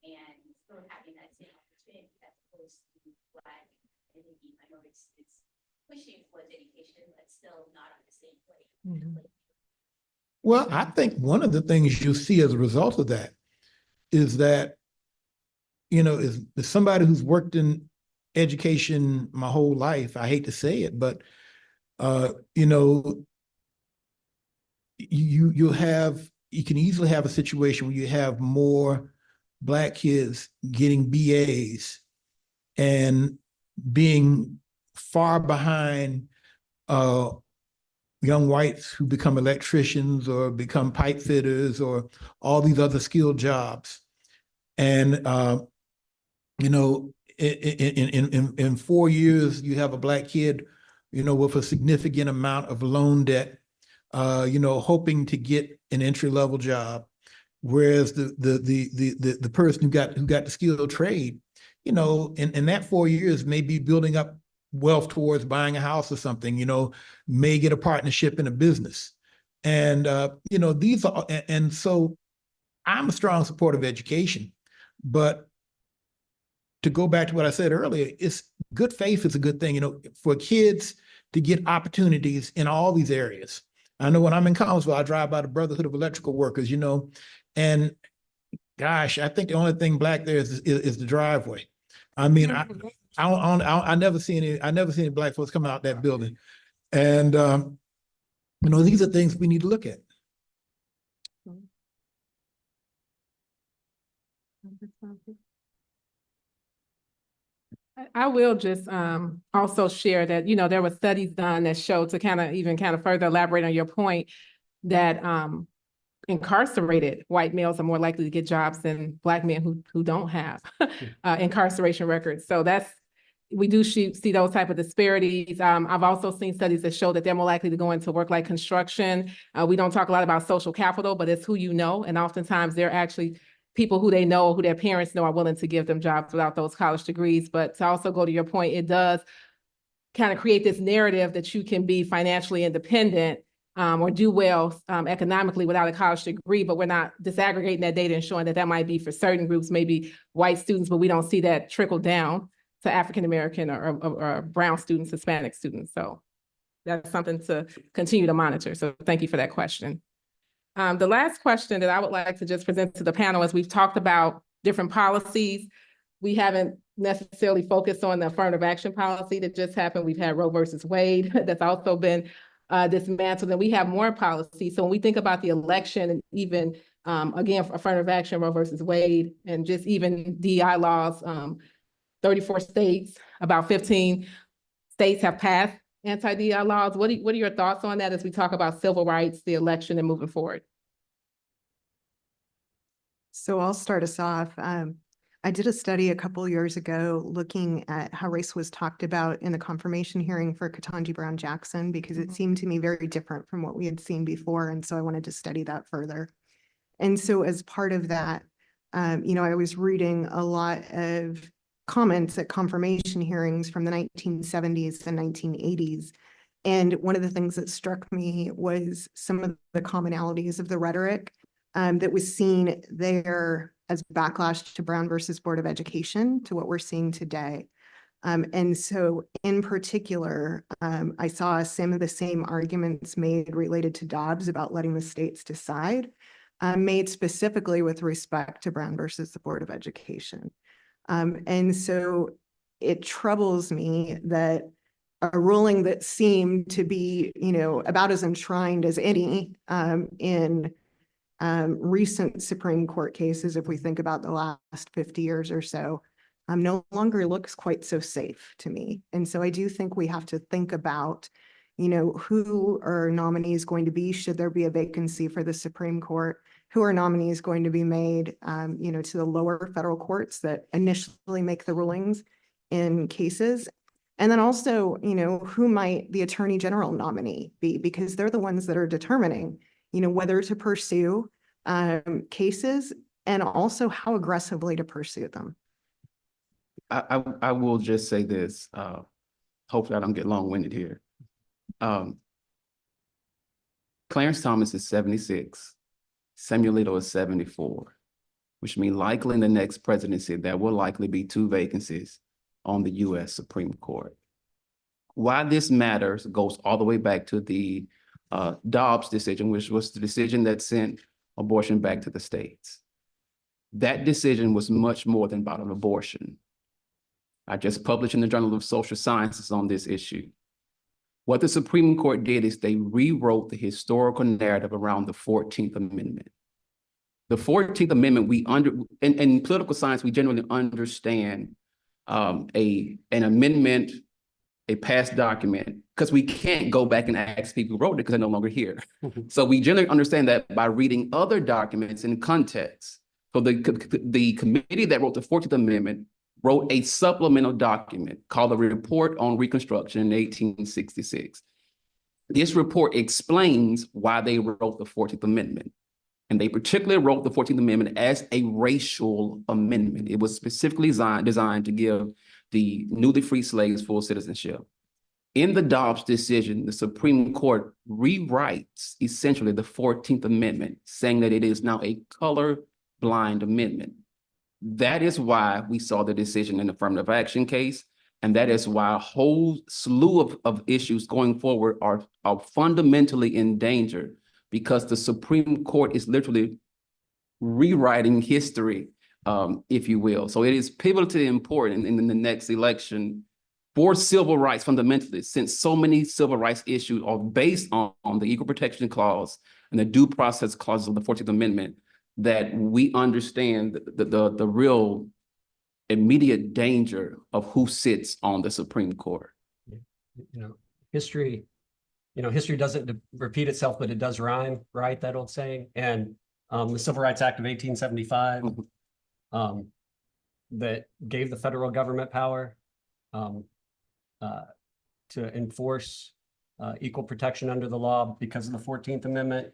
and still having that same opportunity as opposed to black and maybe minority students pushing for education, but still not on the same plate? Well, I think one of the things you'll see as a result of that is that, is somebody who's worked in education my whole life. I hate to say it, but you can easily have a situation where you have more Black kids getting BAs and being far behind young whites who become electricians or become pipe fitters or all these other skilled jobs. And in 4 years, you have a Black kid, with a significant amount of loan debt, hoping to get an entry-level job. Whereas the person who got the skilled trade, in that 4 years may be building up wealth towards buying a house or something, may get a partnership in a business. And, and so I'm a strong supporter of education, but to go back to what I said earlier, it's good faith is a good thing, for kids to get opportunities in all these areas. I know when I'm in Collinsville, I drive by the Brotherhood of Electrical Workers, and gosh, I think the only thing Black there is the driveway. I mean, I never see any Black folks coming out that building. And, these are things we need to look at. I will just also share that, there were studies done that showed, to kind of further elaborate on your point, that incarcerated white males are more likely to get jobs than Black men who don't have incarceration records. So we do see those type of disparities. I've also seen studies that show that they're more likely to go into work like construction. We don't talk a lot about social capital, but it's who you know. And oftentimes they're actually people who they know, who their parents know, are willing to give them jobs without those college degrees. But to also go to your point, it does kind of create this narrative that you can be financially independent or do well economically without a college degree, but we're not disaggregating that data and showing that might be for certain groups, maybe white students, but we don't see that trickle down to African-American or brown students, Hispanic students. So that's something to continue to monitor. So thank you for that question. The last question that I would like to just present to the panel is, we've talked about different policies. We haven't necessarily focused on the affirmative action policy that just happened. We've had Roe versus Wade that's also been dismantled, and we have more policies. So when we think about the election and even, again, affirmative action, Roe versus Wade, and just even DEI laws, 34 states, about 15 states have passed anti-DEI laws. What are your thoughts on that as we talk about civil rights, the election, and moving forward? So I'll start us off. I did a study a couple years ago looking at how race was talked about in the confirmation hearing for Ketanji Brown Jackson, because it seemed to me very different from what we had seen before. And so I wanted to study that further. And so as part of that, I was reading a lot of comments at confirmation hearings from the 1970s and 1980s. And one of the things that struck me was some of the commonalities of the rhetoric that was seen there as backlash to Brown versus Board of Education to what we're seeing today. And so in particular, I saw some of the same arguments made related to Dobbs about letting the states decide, made specifically with respect to Brown versus the Board of Education. And so it troubles me that a ruling that seemed to be, about as enshrined as any in recent Supreme Court cases, if we think about the last 50 years or so, no longer looks quite so safe to me. And so I do think we have to think about, who are nominees going to be, should there be a vacancy for the Supreme Court, who are nominees going to be made, to the lower federal courts that initially make the rulings in cases. And then also, who might the Attorney General nominee be, because they're the ones that are determining, whether to pursue cases and also how aggressively to pursue them? I will just say this, hopefully I don't get long-winded here. Clarence Thomas is 76, Samuel Alito is 74, which means likely in the next presidency, there will likely be 2 vacancies on the US Supreme Court. Why this matters goes all the way back to the Dobbs decision, which was the decision that sent abortion back to the states. That decision was much more than about an abortion. I just published in the Journal of Social Sciences on this issue. What the Supreme Court did is they rewrote the historical narrative around the 14th Amendment. The 14th Amendment, in political science, we generally understand an amendment, a past document, because we can't go back and ask people who wrote it because they're no longer here. So we generally understand that by reading other documents in context. So the committee that wrote the 14th Amendment wrote a supplemental document called the Report on Reconstruction in 1866. This report explains why they wrote the 14th Amendment. And they particularly wrote the 14th Amendment as a racial amendment. It was specifically designed to give the newly freed slaves full citizenship. In the Dobbs decision, the Supreme Court rewrites essentially the 14th Amendment, saying that it is now a color-blind amendment. That is why we saw the decision in the affirmative action case, and that is why a whole slew of issues going forward are fundamentally in danger, because the Supreme Court is literally rewriting history, if you will. So it is pivotally important in the next election for civil rights fundamentally, since so many civil rights issues are based on the Equal Protection Clause and the Due Process Clause of the 14th Amendment, that we understand the real immediate danger of who sits on the Supreme Court. History doesn't repeat itself, but it does rhyme, right? That old saying. And the Civil Rights Act of 1875 that gave the federal government power to enforce equal protection under the law because of the 14th Amendment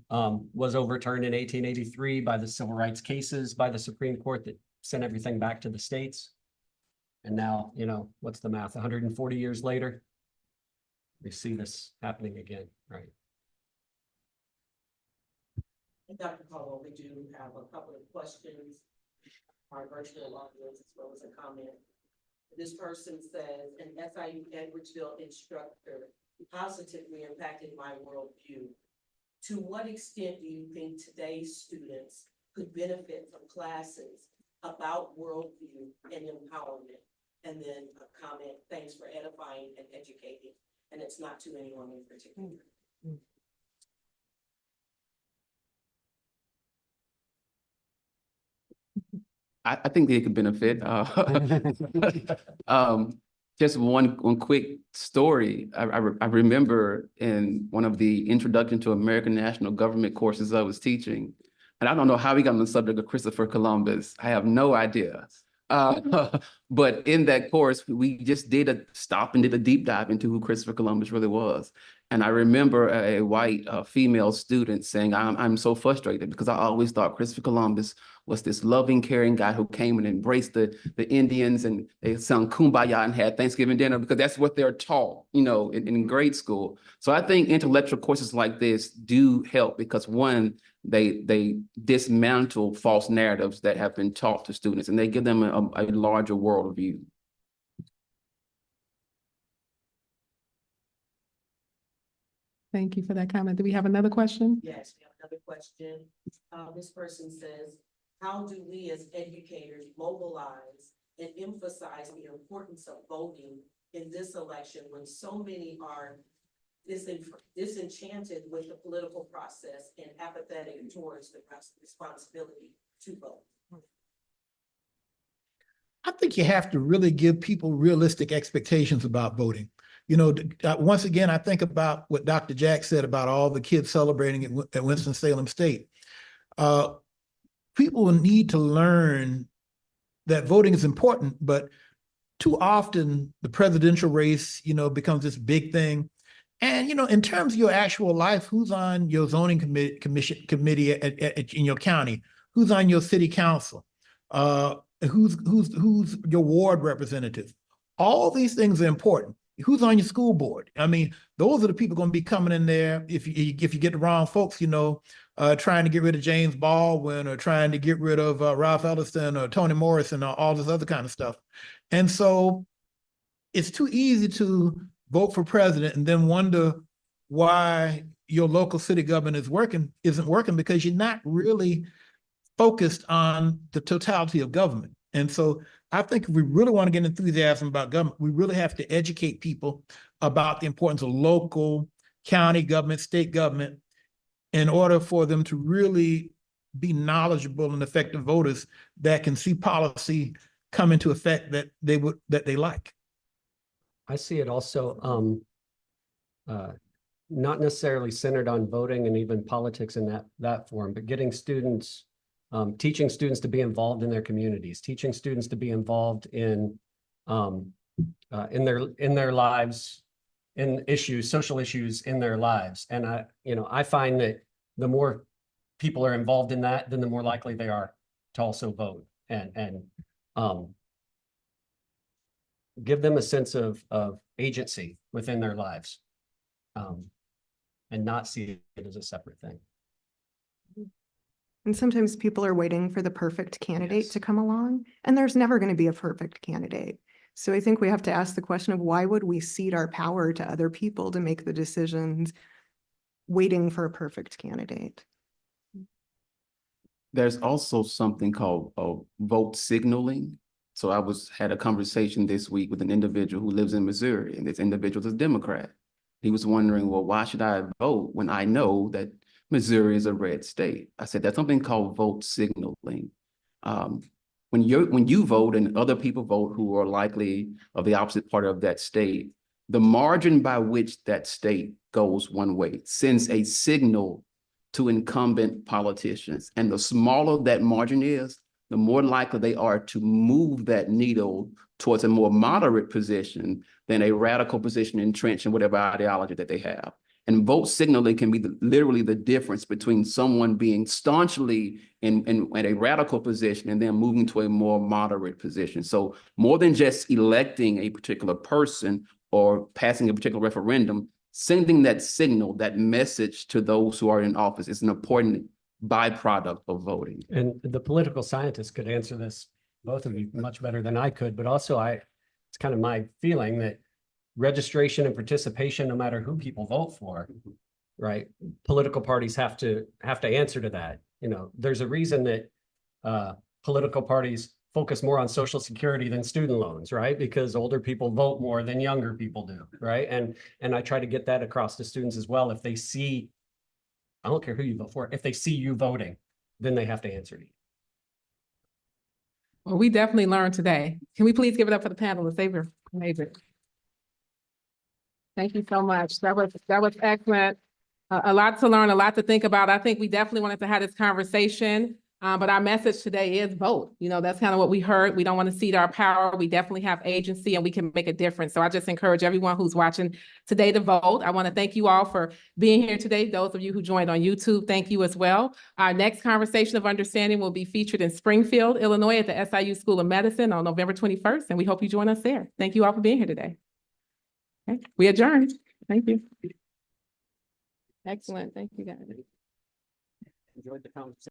was overturned in 1883 by the civil rights cases by the Supreme Court that sent everything back to the states. And now, what's the math? 140 years later, we see this happening again, right? And Dr. Caldwell, we do have a couple of questions, our virtual audience, as well as a comment. This person says, an SIU Edwardsville instructor positively impacted my worldview. To what extent do you think today's students could benefit from classes about worldview and empowerment? And then a comment, thanks for edifying and educating. And it's not to anyone in particular. I think they could benefit. Just one quick story. I remember in one of the Introduction to American National Government courses I was teaching, and I don't know how we got on the subject of Christopher Columbus. I have no idea. But in that course, we just did a deep dive into who Christopher Columbus really was. And I remember a white female student saying, I'm so frustrated because I always thought Christopher Columbus was this loving, caring guy who came and embraced the Indians, and they sung Kumbaya and had Thanksgiving dinner because that's what they're taught, in grade school. So I think intellectual courses like this do help because, one, they dismantle false narratives that have been taught to students, and they give them a larger worldview. Thank you for that comment. Do we have another question? Yes, we have another question. This person says, how do we as educators mobilize and emphasize the importance of voting in this election when so many are disenchanted with the political process and apathetic towards the responsibility to vote? I think you have to really give people realistic expectations about voting. Once again, I think about what Dr. Jack said about all the kids celebrating at Winston-Salem State. People need to learn that voting is important, but too often the presidential race, becomes this big thing. And, in terms of your actual life, who's on your zoning committee in your county? who's on your city council, who's your ward representative. All these things are important. Who's on your school board? I mean, those are the people going to be coming in there if you get the wrong folks, trying to get rid of James Baldwin or trying to get rid of Ralph Ellison or Toni Morrison or all this other kind of stuff. And so it's too easy to vote for president and then wonder why your local city government isn't working because you're not really focused on the totality of government. And so I think if we really want to get enthusiasm about government, we really have to educate people about the importance of local, county government, state government, in order for them to really be knowledgeable and effective voters that can see policy come into effect that they like. I see it also not necessarily centered on voting and even politics in that form, but getting students, teaching students to be involved in their communities, teaching students to be involved in their lives, in issues, social issues in their lives. And I find that the more people are involved in that, then the more likely they are to also vote and give them a sense of agency within their lives, and not see it as a separate thing. And sometimes people are waiting for the perfect candidate Yes. to come along, and there's never going to be a perfect candidate. So I think we have to ask the question of why would we cede our power to other people to make the decisions waiting for a perfect candidate? There's also something called vote signaling. So I had a conversation this week with an individual who lives in Missouri, and this individual is a Democrat. He was wondering, well, why should I vote when I know that Missouri is a red state? I said, that's something called vote signaling. When you vote and other people vote who are likely of the opposite part of that state, the margin by which that state goes one way sends a signal to incumbent politicians. And the smaller that margin is, the more likely they are to move that needle towards a more moderate position than a radical position entrenched in whatever ideology that they have. And vote signaling can be literally the difference between someone being staunchly in a radical position and then moving to a more moderate position. So more than just electing a particular person or passing a particular referendum, sending that signal, that message to those who are in office is an important byproduct of voting. And the political scientists could answer this, both of you, much better than I could, but also it's kind of my feeling that registration and participation, no matter who people vote for, right? Political parties have to answer to that. There's a reason that political parties focus more on Social Security than student loans, right? Because older people vote more than younger people do, right? And I try to get that across to students as well. If they see, I don't care who you vote for, if they see you voting, then they have to answer to you. Well, we definitely learned today. Can we please give it up for the panelists? They were amazing. Thank you so much. That was excellent. A lot to learn, a lot to think about. I think we definitely wanted to have this conversation. But our message today is vote. That's kind of what we heard. We don't want to cede our power. We definitely have agency and we can make a difference. So I just encourage everyone who's watching today to vote. I want to thank you all for being here today. Those of you who joined on YouTube, thank you as well. Our next conversation of understanding will be featured in Springfield, Illinois at the SIU School of Medicine on November 21st. And we hope you join us there. Thank you all for being here today. Okay. We adjourn. Thank you. Excellent. Thank you guys. Enjoyed the conversation.